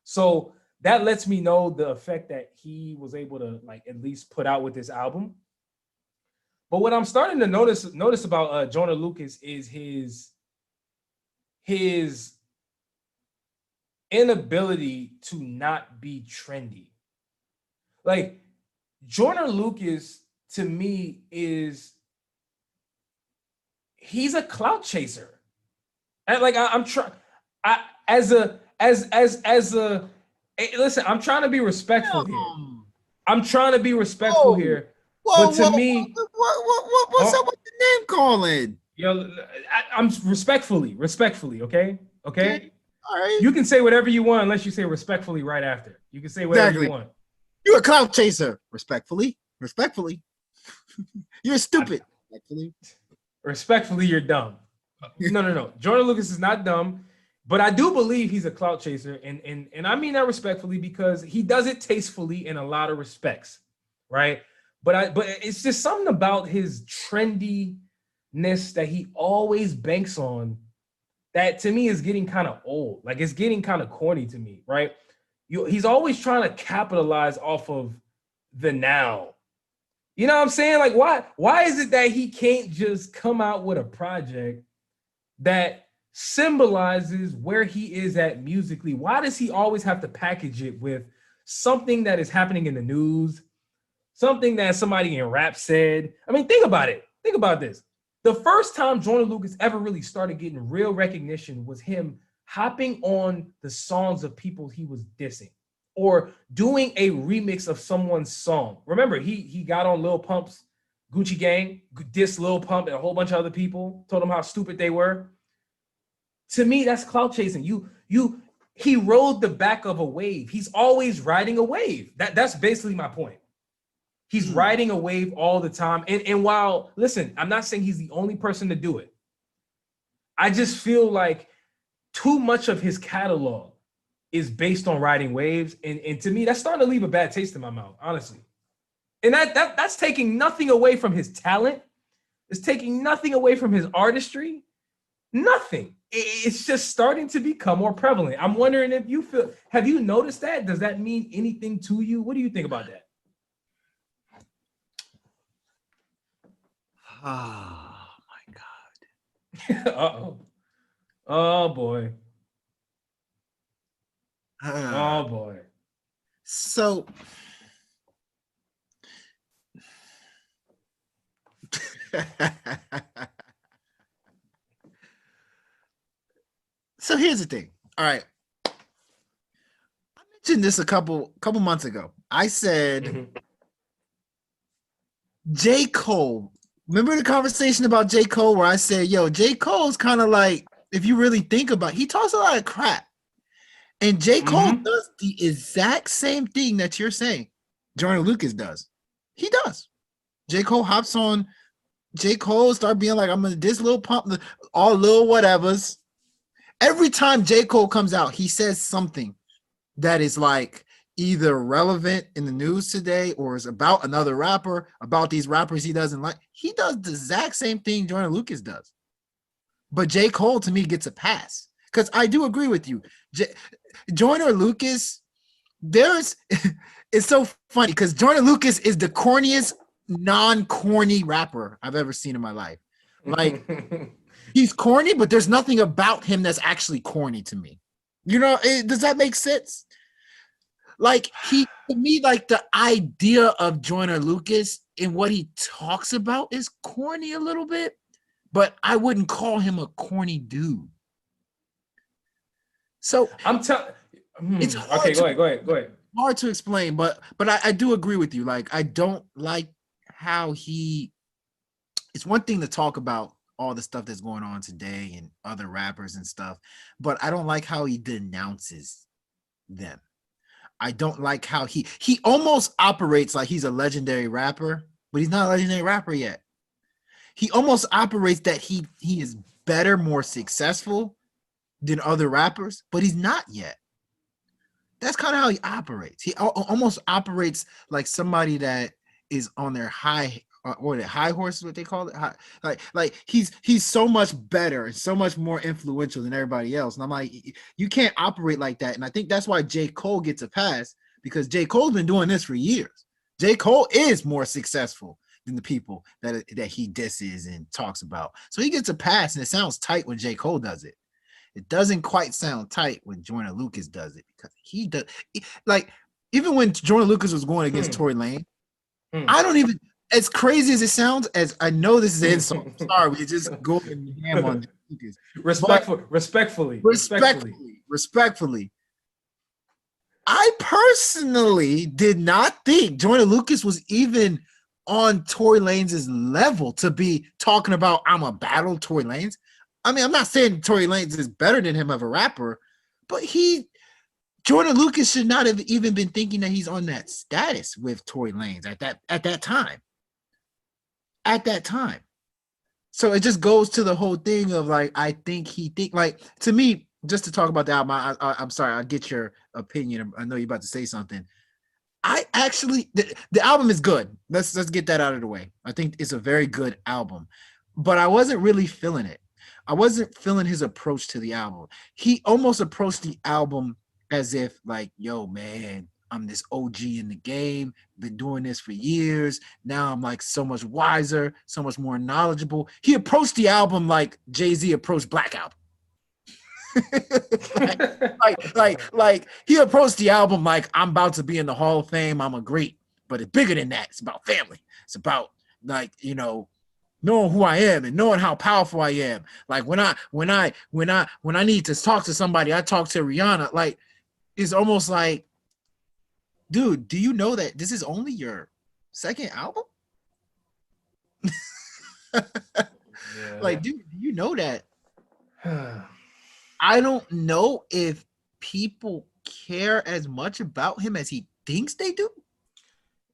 So that lets me know the effect that he was able to like at least put out with this album. But what I'm starting to notice about Joyner Lucas is his inability to not be trendy. Like Joyner Lucas to me he's a clout chaser. And like I'm trying listen, I'm trying to be respectful here. I'm trying to be respectful here. But to me, what's up with the name calling? I'm respectfully, okay? All right. You can say whatever you want unless you say respectfully right after. You can say whatever you want. You're a clout chaser. Respectfully. You're stupid. Respectfully, you're dumb. No. Joyner Lucas is not dumb, but I do believe he's a clout chaser, and I mean that respectfully because he does it tastefully in a lot of respects, right? But it's just something about his trendiness that he always banks on that to me is getting kind of old. Like it's getting kind of corny to me, right? He's always trying to capitalize off of the now. You know what I'm saying? Like why is it that he can't just come out with a project that symbolizes where he is at musically? Why does he always have to package it with something that is happening in the news, something that somebody in rap said? I mean, think about it. Think about this. The first time Joyner Lucas ever really started getting real recognition was him hopping on the songs of people he was dissing or doing a remix of someone's song. Remember, he got on Lil Pump's Gucci Gang, dissed Lil Pump and a whole bunch of other people, told them how stupid they were. To me, that's clout chasing. he rode the back of a wave. He's always riding a wave. That's basically my point. He's riding a wave all the time. And while, listen, I'm not saying he's the only person to do it. I just feel like too much of his catalog is based on riding waves. And to me, that's starting to leave a bad taste in my mouth, honestly. And that's taking nothing away from his talent. It's taking nothing away from his artistry. Nothing. It's just starting to become more prevalent. I'm wondering if you feel, have you noticed that? Does that mean anything to you? What do you think about that? Oh my God. Uh-oh. Oh boy. Oh boy. So so here's the thing. All right. I mentioned this a couple months ago. I said J. Cole. Remember the conversation about J. Cole where I said, yo, J. Cole's kind of like, if you really think about it, he talks a lot of crap. And J. Cole does the exact same thing that you're saying Joyner Lucas does. He does. J. Cole hops on. J. Cole start being like, I'm gonna this little pump, all little whatevers. Every time J. Cole comes out, he says something that is like either relevant in the news today or is about another rapper, about these rappers he doesn't like. He does the exact same thing Joyner Lucas does. But J. Cole, to me, gets a pass. Because I do agree with you. Joyner Lucas, it's so funny because Joyner Lucas is the corniest non-corny rapper I've ever seen in my life. Like, he's corny, but there's nothing about him that's actually corny to me. You know, does that make sense? Like, to me, like the idea of Joyner Lucas and what he talks about is corny a little bit, but I wouldn't call him a corny dude. So I'm telling. It's hard. Okay, go ahead. Hard to explain, but I do agree with you. Like, I don't like how it's one thing to talk about all the stuff that's going on today and other rappers and stuff, but I don't like how he denounces them. I don't like how he almost operates like he's a legendary rapper, but he's not a legendary rapper yet. He almost operates that he is better, more successful than other rappers, but he's not yet. That's kind of how he operates. He almost operates like somebody that is on their high horse is what they call it. Like he's so much better and so much more influential than everybody else. And I'm like, you can't operate like that. And I think that's why J. Cole gets a pass, because J. Cole's been doing this for years. J. Cole is more successful than the people that he disses and talks about. So he gets a pass, and it sounds tight when J. Cole does it. It doesn't quite sound tight when Joyner Lucas does it, because he does, like, even when Joyner Lucas was going against Tory Lane, I don't even, as crazy as it sounds, as I know this is an insult. I'm sorry, we just go and ham on Lucas. Respectfully. I personally did not think Joyner Lucas was even on Tory Lanez' level to be talking about, I'm a battle Tory Lanez. I mean, I'm not saying Tory Lanez is better than him of a rapper, but Joyner Lucas should not have even been thinking that he's on that status with Tory Lanez at that time. At that time. So it just goes to the whole thing of like, like, to me, just to talk about the album, I'm sorry, I'll get your opinion. I know you're about to say something. I actually, the album is good. Let's get that out of the way. I think it's a very good album, but I wasn't really feeling it. I wasn't feeling his approach to the album. He almost approached the album as if like, yo, man, I'm this OG in the game, been doing this for years. Now I'm like so much wiser, so much more knowledgeable. He approached the album like Jay-Z approached Black Album. like he approached the album like, I'm about to be in the Hall of Fame. I'm a great, but it's bigger than that. It's about family. It's about, like, you know, knowing who I am and knowing how powerful I am. Like when I need to talk to somebody, I talk to Rihanna. Like, it's almost like, dude, do you know that this is only your second album? Like, dude, do you know that? I don't know if people care as much about him as he thinks they do.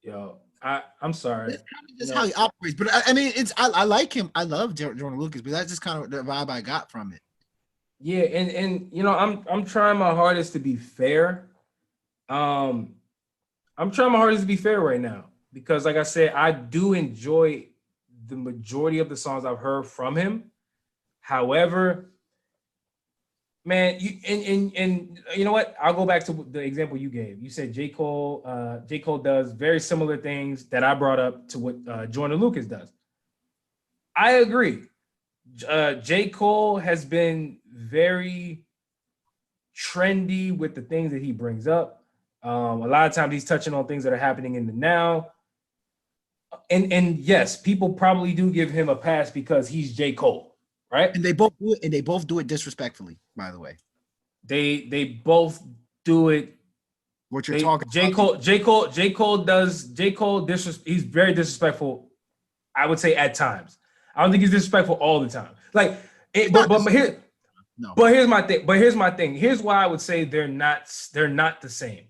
Yo, I'm sorry. That's kind of just how he operates. But I mean, I like him. I love Joyner Lucas, but that's just kind of the vibe I got from it. Yeah, and you know, I'm trying my hardest to be fair. I'm trying my hardest to be fair right now because, like I said, I do enjoy the majority of the songs I've heard from him. However, man, and you know what? I'll go back to the example you gave. You said J. Cole. J. Cole does very similar things that I brought up to what Joyner Lucas does. I agree. J. Cole has been very trendy with the things that he brings up. A lot of times he's touching on things that are happening in the now. And yes, people probably do give him a pass because he's J. Cole, right? And they both do it, and they both do it disrespectfully, by the way. They both do it. What you're talking J. Cole he's very disrespectful, I would say at times. I don't think he's disrespectful all the time. Like but here's my thing. Here's why I would say they're not the same.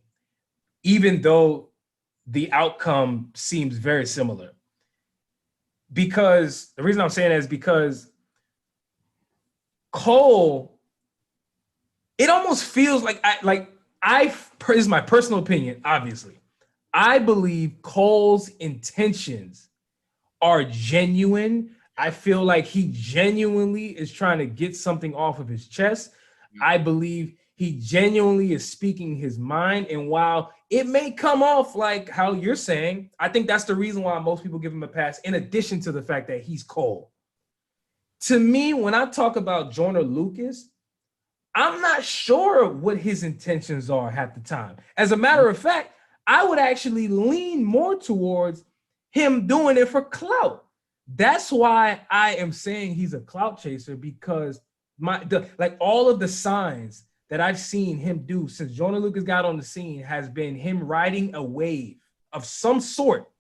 Even though the outcome seems very similar. Because the reason I'm saying that is because Cole, it almost feels like this is my personal opinion, obviously. I believe Cole's intentions are genuine. I feel like he genuinely is trying to get something off of his chest. I believe he genuinely is speaking his mind. And while it may come off like how you're saying, I think that's the reason why most people give him a pass, in addition to the fact that he's Cole. To me, when I talk about Joyner Lucas, I'm not sure what his intentions are half the time. As a matter of fact, I would actually lean more towards him doing it for clout. That's why I am saying he's a clout chaser, because all of the signs that I've seen him do since Joyner Lucas got on the scene has been him riding a wave of some sort.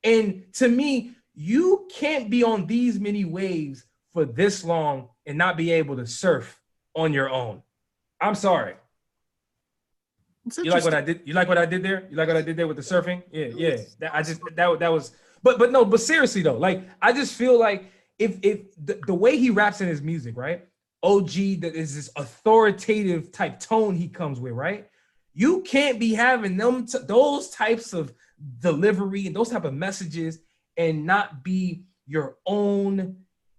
And to me, you can't be on these many waves for this long and not be able to surf on your own. I'm sorry. You like what I did? You like what I did there? You like what I did there with the surfing? Yeah. That was. But seriously though, like I just feel like if the way he raps in his music, right? OG, that is this authoritative type tone he comes with, right? You can't be having those types of delivery and those type of messages and not be your own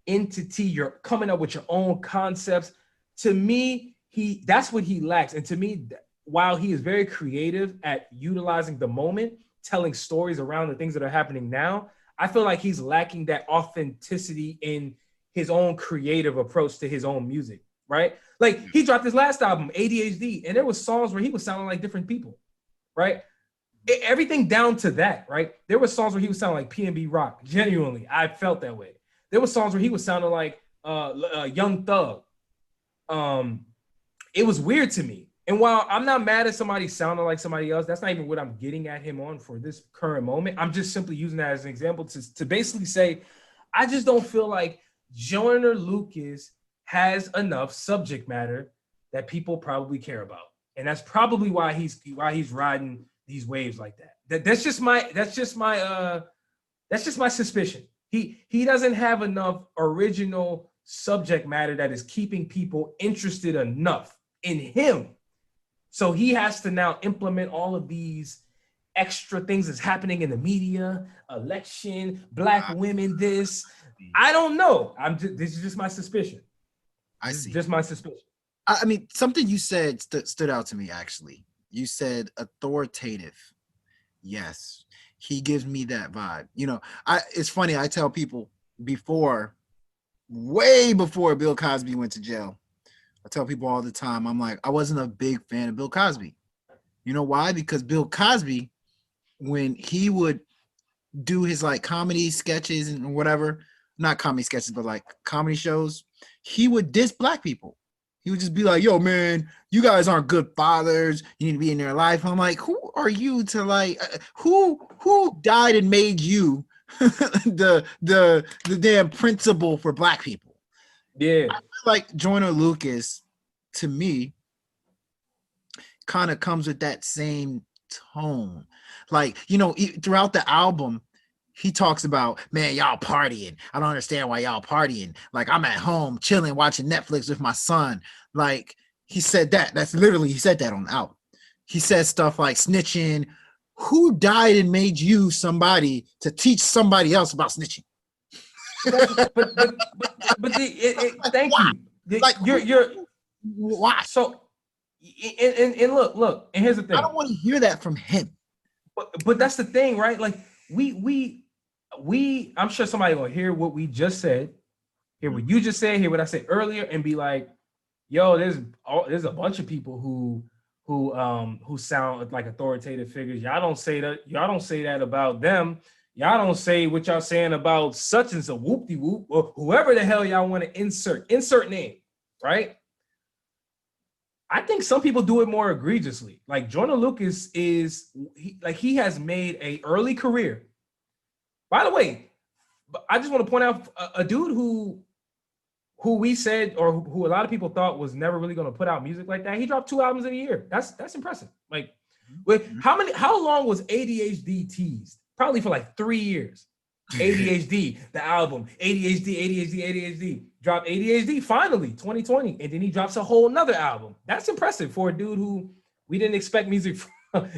entity. You're coming up with your own concepts. To me, that's what he lacks. And to me, while he is very creative at utilizing the moment, telling stories around the things that are happening now, I feel like he's lacking that authenticity in his own creative approach to his own music, right? Like he dropped his last album, ADHD, and there was songs where he was sounding like different people, right? Everything down to that, right? There were songs where he was sounding like P&B Rock. Genuinely, I felt that way. There were songs where he was sounding like Young Thug. It was weird to me. And while I'm not mad at somebody sounding like somebody else, that's not even what I'm getting at him on for this current moment. I'm just simply using that as an example to basically say, I just don't feel like Joyner Lucas has enough subject matter that people probably care about. And that's probably why he's riding these waves like that. That's just my suspicion. He doesn't have enough original subject matter that is keeping people interested enough in him. So he has to now implement all of these extra things that's happening in the media, election, black women, this. I don't know. This is just my suspicion. I see. Just my suspicion. I mean, something you said stood out to me, actually. You said authoritative. Yes, he gives me that vibe. You know, it's funny. I tell people way before Bill Cosby went to jail, I tell people all the time, I'm like, I wasn't a big fan of Bill Cosby. You know why? Because Bill Cosby, when he would do his like comedy sketches and whatever, not comedy sketches, but like comedy shows, he would diss black people. He would just be like, yo, man, you guys aren't good fathers. You need to be in their life. I'm like, who are you to like, who died and made you the damn principal for black people? Yeah. I feel like Joyner Lucas, to me, kind of comes with that same tone. Like, throughout the album, he talks about, man, y'all partying. I don't understand why y'all partying. Like, I'm at home chilling, watching Netflix with my son. Like, he said that. That's literally, he said that on the album. He says stuff like snitching. Who died and made you somebody to teach somebody else about snitching? Thank you. Like, you're why? So, and look, and here's the thing. I don't want to hear that from him. But that's the thing, right? Like we I'm sure somebody will hear what we just said, hear what you just said, hear what I said earlier, and be like, yo, there's a bunch of people who sound like authoritative figures. Y'all don't say that about them. Y'all don't say what y'all saying about such and so whoop-de-whoop or whoever the hell y'all want to insert name, right? I think some people do it more egregiously. Like Joyner Lucas he has made a early career. By the way, I just want to point out a dude who we said, or who a lot of people thought was never really going to put out music like that. He dropped 2 albums in a year. That's impressive. Like, how long was ADHD teased? Probably for like 3 years. ADHD, the album, ADHD, dropped ADHD finally, 2020. And then he drops a whole nother album. That's impressive for a dude who we didn't expect music from.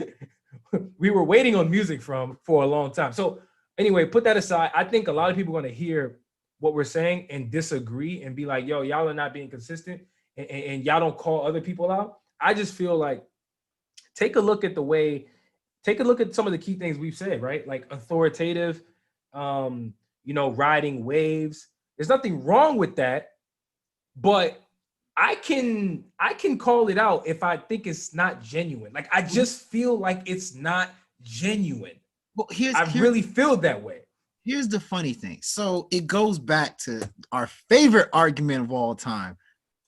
We were waiting on music from for a long time. So anyway, put that aside. I think a lot of people are going to hear what we're saying and disagree and be like, yo, y'all are not being consistent and y'all don't call other people out. I just feel like take a look at some of the key things we've said, right? Like authoritative, riding waves. There's nothing wrong with that, but I can call it out if I think it's not genuine. Like I just feel like it's not genuine. Well, I really feel that way. Here's the funny thing. So it goes back to our favorite argument of all time.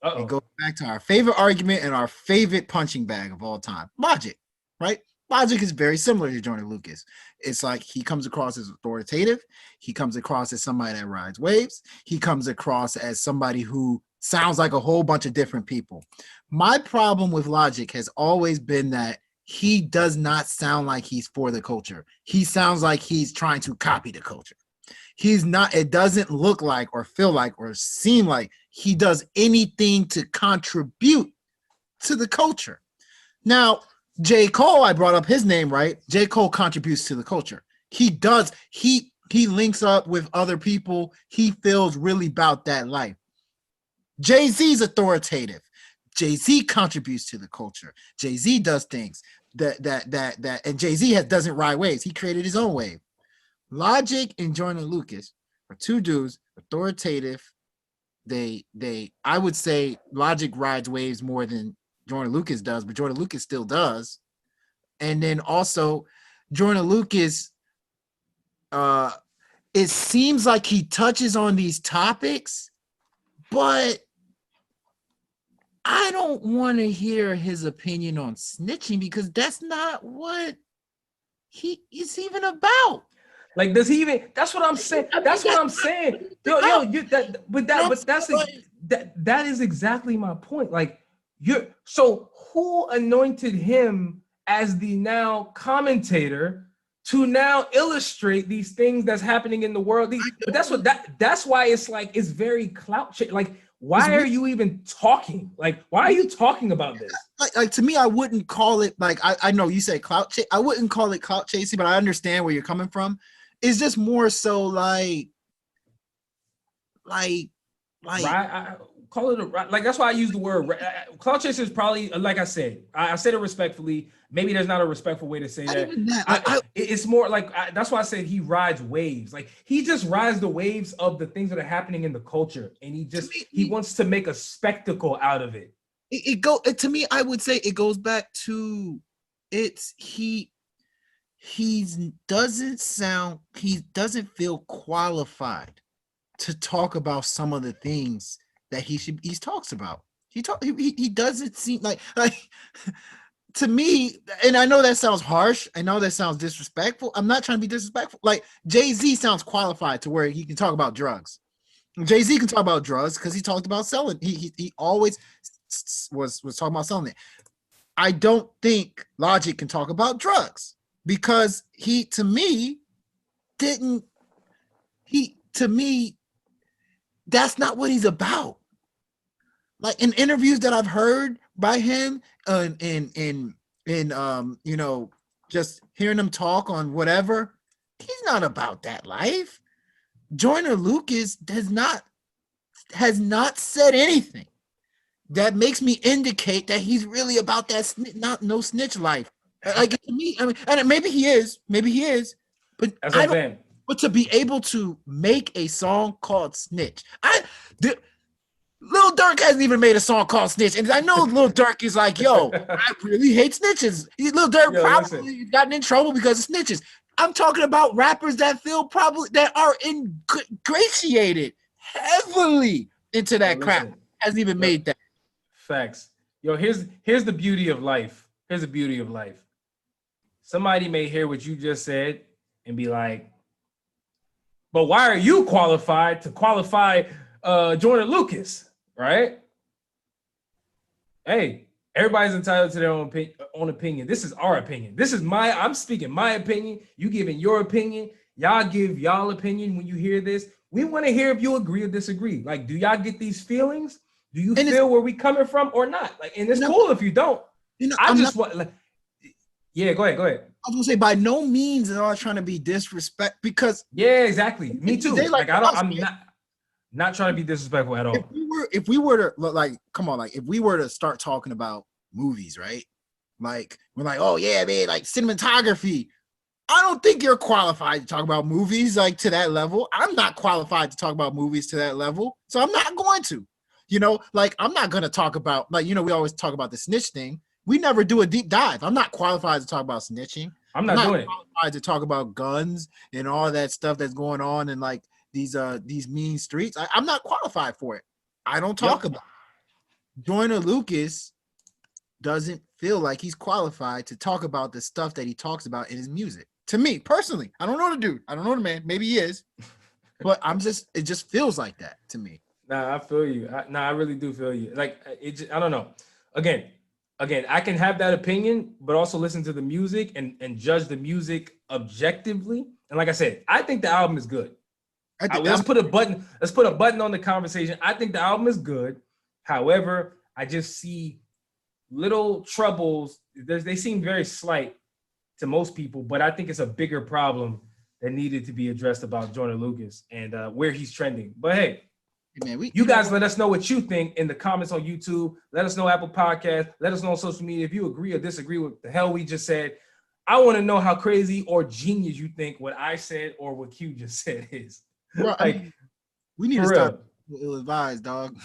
It goes back to our favorite argument and our favorite punching bag of all time. Logic, right? Logic is very similar to Joyner Lucas. It's like he comes across as authoritative. He comes across as somebody that rides waves. He comes across as somebody who sounds like a whole bunch of different people. My problem with Logic has always been that he does not sound like he's for the culture. He sounds like he's trying to copy the culture. He's not, it doesn't look like or feel like or seem like he does anything to contribute to the culture. Now, J. Cole, I brought up his name, right? J. Cole contributes to the culture. He does. He links up with other people. He feels really about that life. Jay-Z's authoritative. Jay-Z contributes to the culture. Jay-Z does things that and Jay-Z doesn't ride waves. He created his own wave. Logic and Joyner Lucas are two dudes, authoritative. I would say Logic rides waves more than Joyner Lucas does, but Joyner Lucas still does. And then also Joyner Lucas, it seems like he touches on these topics, but I don't want to hear his opinion on snitching because that's not what he is even about. Like, does he even? That's what I'm saying. That's what I'm saying. That is exactly my point. Like, so who anointed him as the now commentator to now illustrate these things that's happening in the world? That's why it's like it's very clout. Like, why are you even talking? Like, why are you talking about this? Like to me, I wouldn't call it like I know you say clout chase. I wouldn't call it clout chasing, but I understand where you're coming from. It's just more so like I call it like that's why I use the word clout chaser is probably like I said. I said it respectfully. Maybe there's not a respectful way to say that. It's more like that's why I said he rides waves. Like he just rides the waves of the things that are happening in the culture, and he wants to make a spectacle out of it. To me, I would say it goes back to he doesn't feel qualified to talk about some of the things that he talks about. He doesn't seem like to me, and I know that sounds harsh. I know that sounds disrespectful. I'm not trying to be disrespectful. Like Jay-Z sounds qualified to where he can talk about drugs. Jay-Z can talk about drugs because he talked about selling. He always was talking about selling it. I don't think Logic can talk about drugs because to me, that's not what he's about. Like in interviews that I've heard by him, just hearing him talk on whatever, he's not about that life. Joyner Lucas has not said anything that makes me indicate that he's really about that no snitch life. Like to me, I mean, and maybe he is, but that's what I'm saying. But to be able to make a song called Snitch, Lil Durk hasn't even made a song called Snitch, and I know Lil Durk is like, yo, I really hate snitches. Lil Durk probably gotten in trouble because of snitches. I'm talking about rappers that are ingratiated heavily into that crap. Hasn't even made that. Facts. Yo, here's the beauty of life. Here's the beauty of life. Somebody may hear what you just said and be like, but why are you qualified to qualify Joyner Lucas, right? Hey, everybody's entitled to their own opinion. This is our opinion. I'm speaking my opinion. You giving your opinion. Y'all give y'all opinion when you hear this. We want to hear if you agree or disagree. Like, do y'all get these feelings? Do you feel where we coming from or not? Like, and it's cool if you don't. Go ahead. I was gonna say, by no means am I trying to be disrespect because exactly. Me too. I'm not trying to be disrespectful at all. If we were to like, come on, like if we were to start talking about movies, right? Like we're like, oh yeah, man, like cinematography. I don't think you're qualified to talk about movies like to that level. I'm not qualified to talk about movies to that level, so I'm not going to. Like I'm not gonna talk about we always talk about the snitch thing. We never do a deep dive. I'm not qualified to talk about snitching. I'm not doing qualified to talk about guns and all that stuff that's going on in like these mean streets. I'm not qualified for it. I don't talk about it. Joyner Lucas doesn't feel like he's qualified to talk about the stuff that he talks about in his music. To me, personally, I don't know the dude. I don't know the man. Maybe he is. But it just feels like that to me. Nah, I feel you. I really do feel you. Like, I don't know. Again, I can have that opinion, but also listen to the music and judge the music objectively. And like I said, I think the album is good. Let's put a button on the conversation. I think the album is good. However, I just see little troubles. They seem very slight to most people, but I think it's a bigger problem that needed to be addressed about Joyner Lucas and where he's trending. But hey, man, you guys let us know what you think in the comments on YouTube. Let us know Apple Podcasts. Let us know on social media if you agree or disagree with the hell we just said. I want to know how crazy or genius you think what I said or what Q just said is. Bro, we need to stop ill-advised, dog.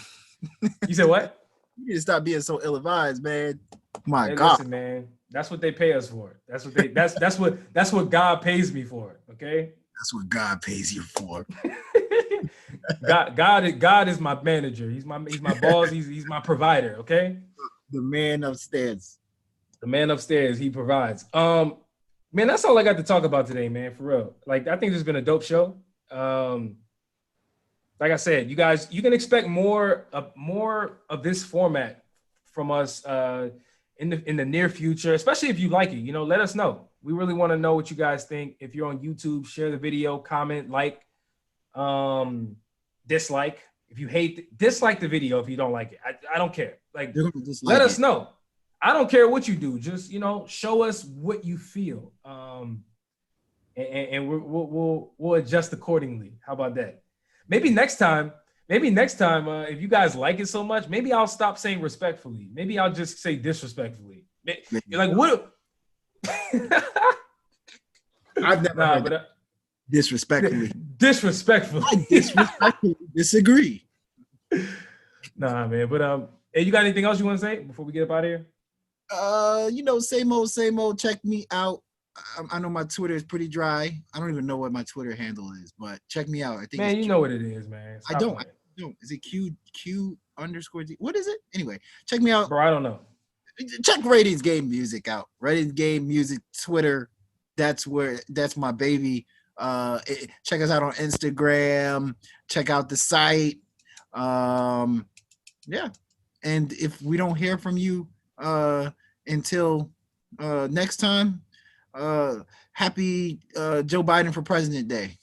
You said what? We need to stop being so ill-advised, man. My God, listen, man. That's what they pay us for. That's what God pays me for. Okay. That's what God pays you for. God is my manager. He's my boss. He's my provider. Okay. The man upstairs. The man upstairs. He provides. Man, that's all I got to talk about today, man. For real. Like, I think this has been a dope show. Like I said, you guys, you can expect more of this format from us in the near future, especially if you like it. Let us know. We really want to know what you guys think. If you're on YouTube, share the video, comment, like, dislike. If you dislike the video if you don't like it. I don't care. Like, let us know. I don't care what you do. Just show us what you feel. And we'll adjust accordingly. How about that? Maybe next time, if you guys like it so much, maybe I'll stop saying respectfully. Maybe I'll just say disrespectfully. You're like, what? I've never heard that. Disrespectfully. Disrespectfully. I disrespectfully disagree. Nah, man. But hey, you got anything else you want to say before we get up out of here? Same old. Check me out. I know my Twitter is pretty dry. I don't even know what my Twitter handle is, but check me out. I think. Man, you know what it is, man. I don't. Is it Q_G? What is it? Anyway, check me out. Bro, I don't know. Check Ratings Game Music out. Ratings Game Music Twitter. That's my baby. Check us out on Instagram. Check out the site. Yeah. And if we don't hear from you until next time, happy Joe Biden for President Day.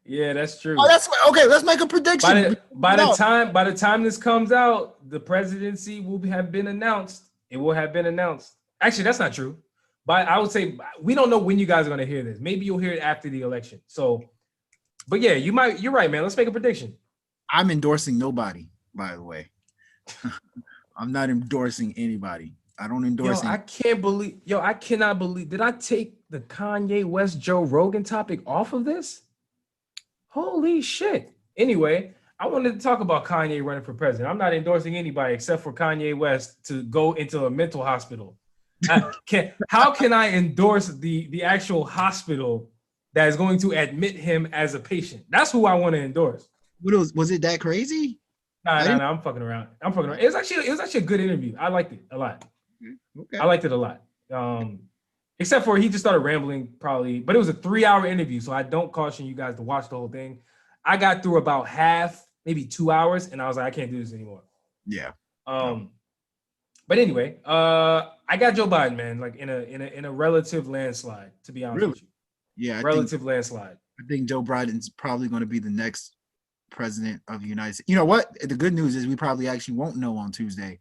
Yeah, that's true. Oh, that's okay. Let's make a prediction. By the time this comes out, the presidency will have been announced. It will have been announced. Actually, that's not true. But I would say we don't know when you guys are going to hear this. Maybe you'll hear it after the election. So, but yeah, you're right, man. Let's make a prediction. I'm endorsing nobody, by the way. I'm not endorsing anybody. I don't endorse. I cannot believe. Did I take the Kanye West Joe Rogan topic off of this? Holy shit. Anyway, I wanted to talk about Kanye running for president. I'm not endorsing anybody except for Kanye West to go into a mental hospital. How can I endorse the actual hospital that is going to admit him as a patient? That's who I want to endorse. Was it that crazy? No, I'm fucking around. It was actually a good interview. I liked it a lot. Okay. I liked it a lot. Except for he just started rambling probably, but it was a 3-hour interview. So I don't caution you guys to watch the whole thing. I got through about half, maybe 2 hours, and I was like, I can't do this anymore. Yeah. But anyway, I got Joe Biden, man, like in a relative landslide, to be honest with you. Yeah. Landslide. I think Joe Biden's probably going to be the next president of the United States. You know what? The good news is we probably actually won't know on Tuesday.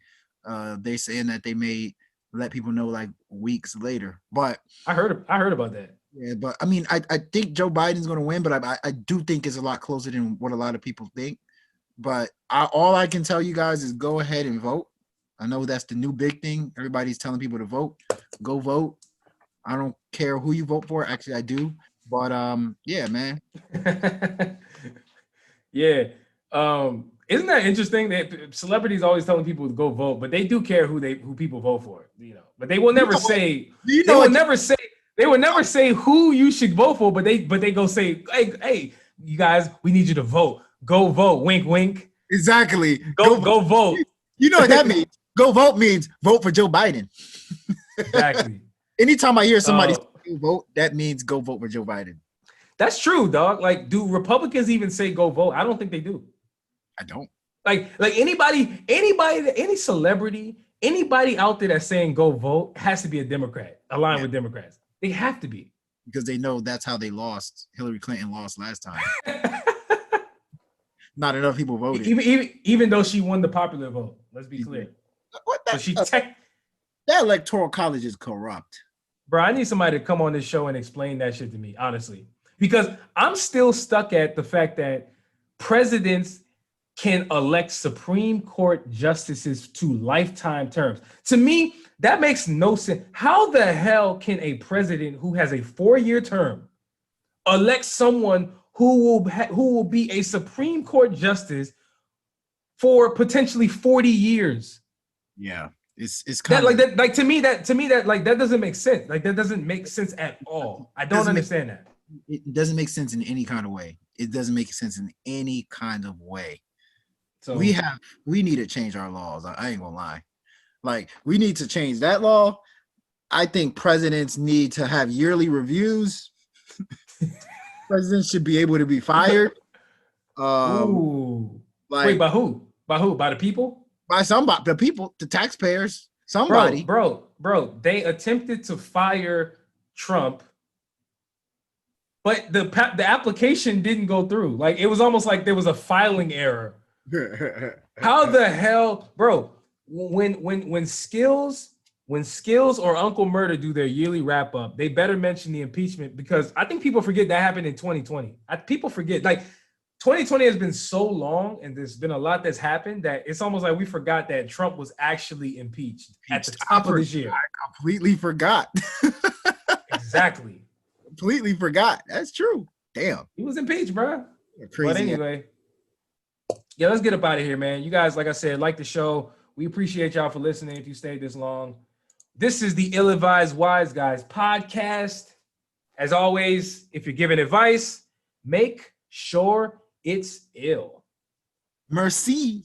They saying that they may let people know like weeks later. But I heard about that. Yeah, but I mean, I think Joe Biden's going to win, but I do think it's a lot closer than what a lot of people think. But all I can tell you guys is go ahead and vote. I know that's the new big thing. Everybody's telling people to vote. Go vote. I don't care who you vote for. Actually, I do. But yeah, man. Yeah. Isn't that interesting that celebrities always telling people to go vote, but they do care who people vote for, you know. But they will never say they will never say who you should vote for, but they go say, hey, you guys, we need you to vote. Go vote. Wink, wink. Exactly. Go vote. You know what that means? Go vote means vote for Joe Biden. Exactly. Anytime I hear somebody say vote, that means go vote for Joe Biden. That's true, dog. Like, do Republicans even say go vote? I don't think they do. I don't. Like any celebrity, anybody out there that's saying go vote has to be a Democrat, aligned with Democrats. They have to be. Because they know that's how they lost. Hillary Clinton lost last time. Not enough people voted. Even though she won the popular vote. Let's be clear. That electoral college is corrupt. Bro, I need somebody to come on this show and explain that shit to me, honestly. Because I'm still stuck at the fact that presidents can elect Supreme Court justices to lifetime terms. To me, that makes no sense. How the hell can a president who has a 4-year term elect someone who will be a Supreme Court justice for potentially 40 years? Yeah, it's kind of like to me that doesn't make sense. Like that doesn't make sense at all. I don't understand that. It doesn't make sense in any kind of way. It doesn't make sense in any kind of way. So we need to change our laws. I ain't gonna lie. Like we need to change that law. I think presidents need to have yearly reviews. Presidents should be able to be fired. Wait, by who? By who? By the people? By somebody, the people, the taxpayers, somebody. Bro, they attempted to fire Trump, but the application didn't go through. Like it was almost like there was a filing error. How the hell, bro? When Skills or Uncle Murder do their yearly wrap up, they better mention the impeachment because I think people forget that happened in 2020. People forget, like 2020 has been so long and there's been a lot that's happened that it's almost like we forgot that Trump was actually impeached at the top of this year. I completely forgot. Exactly. Completely forgot. That's true. Damn. He was impeached, bro. But anyway. Yeah, let's get up out of here, man. You guys, like I said, like the show. We appreciate y'all for listening if you stayed this long. This is the Ill-Advised Wise Guys podcast. As always, if you're giving advice, make sure it's ill. Merci.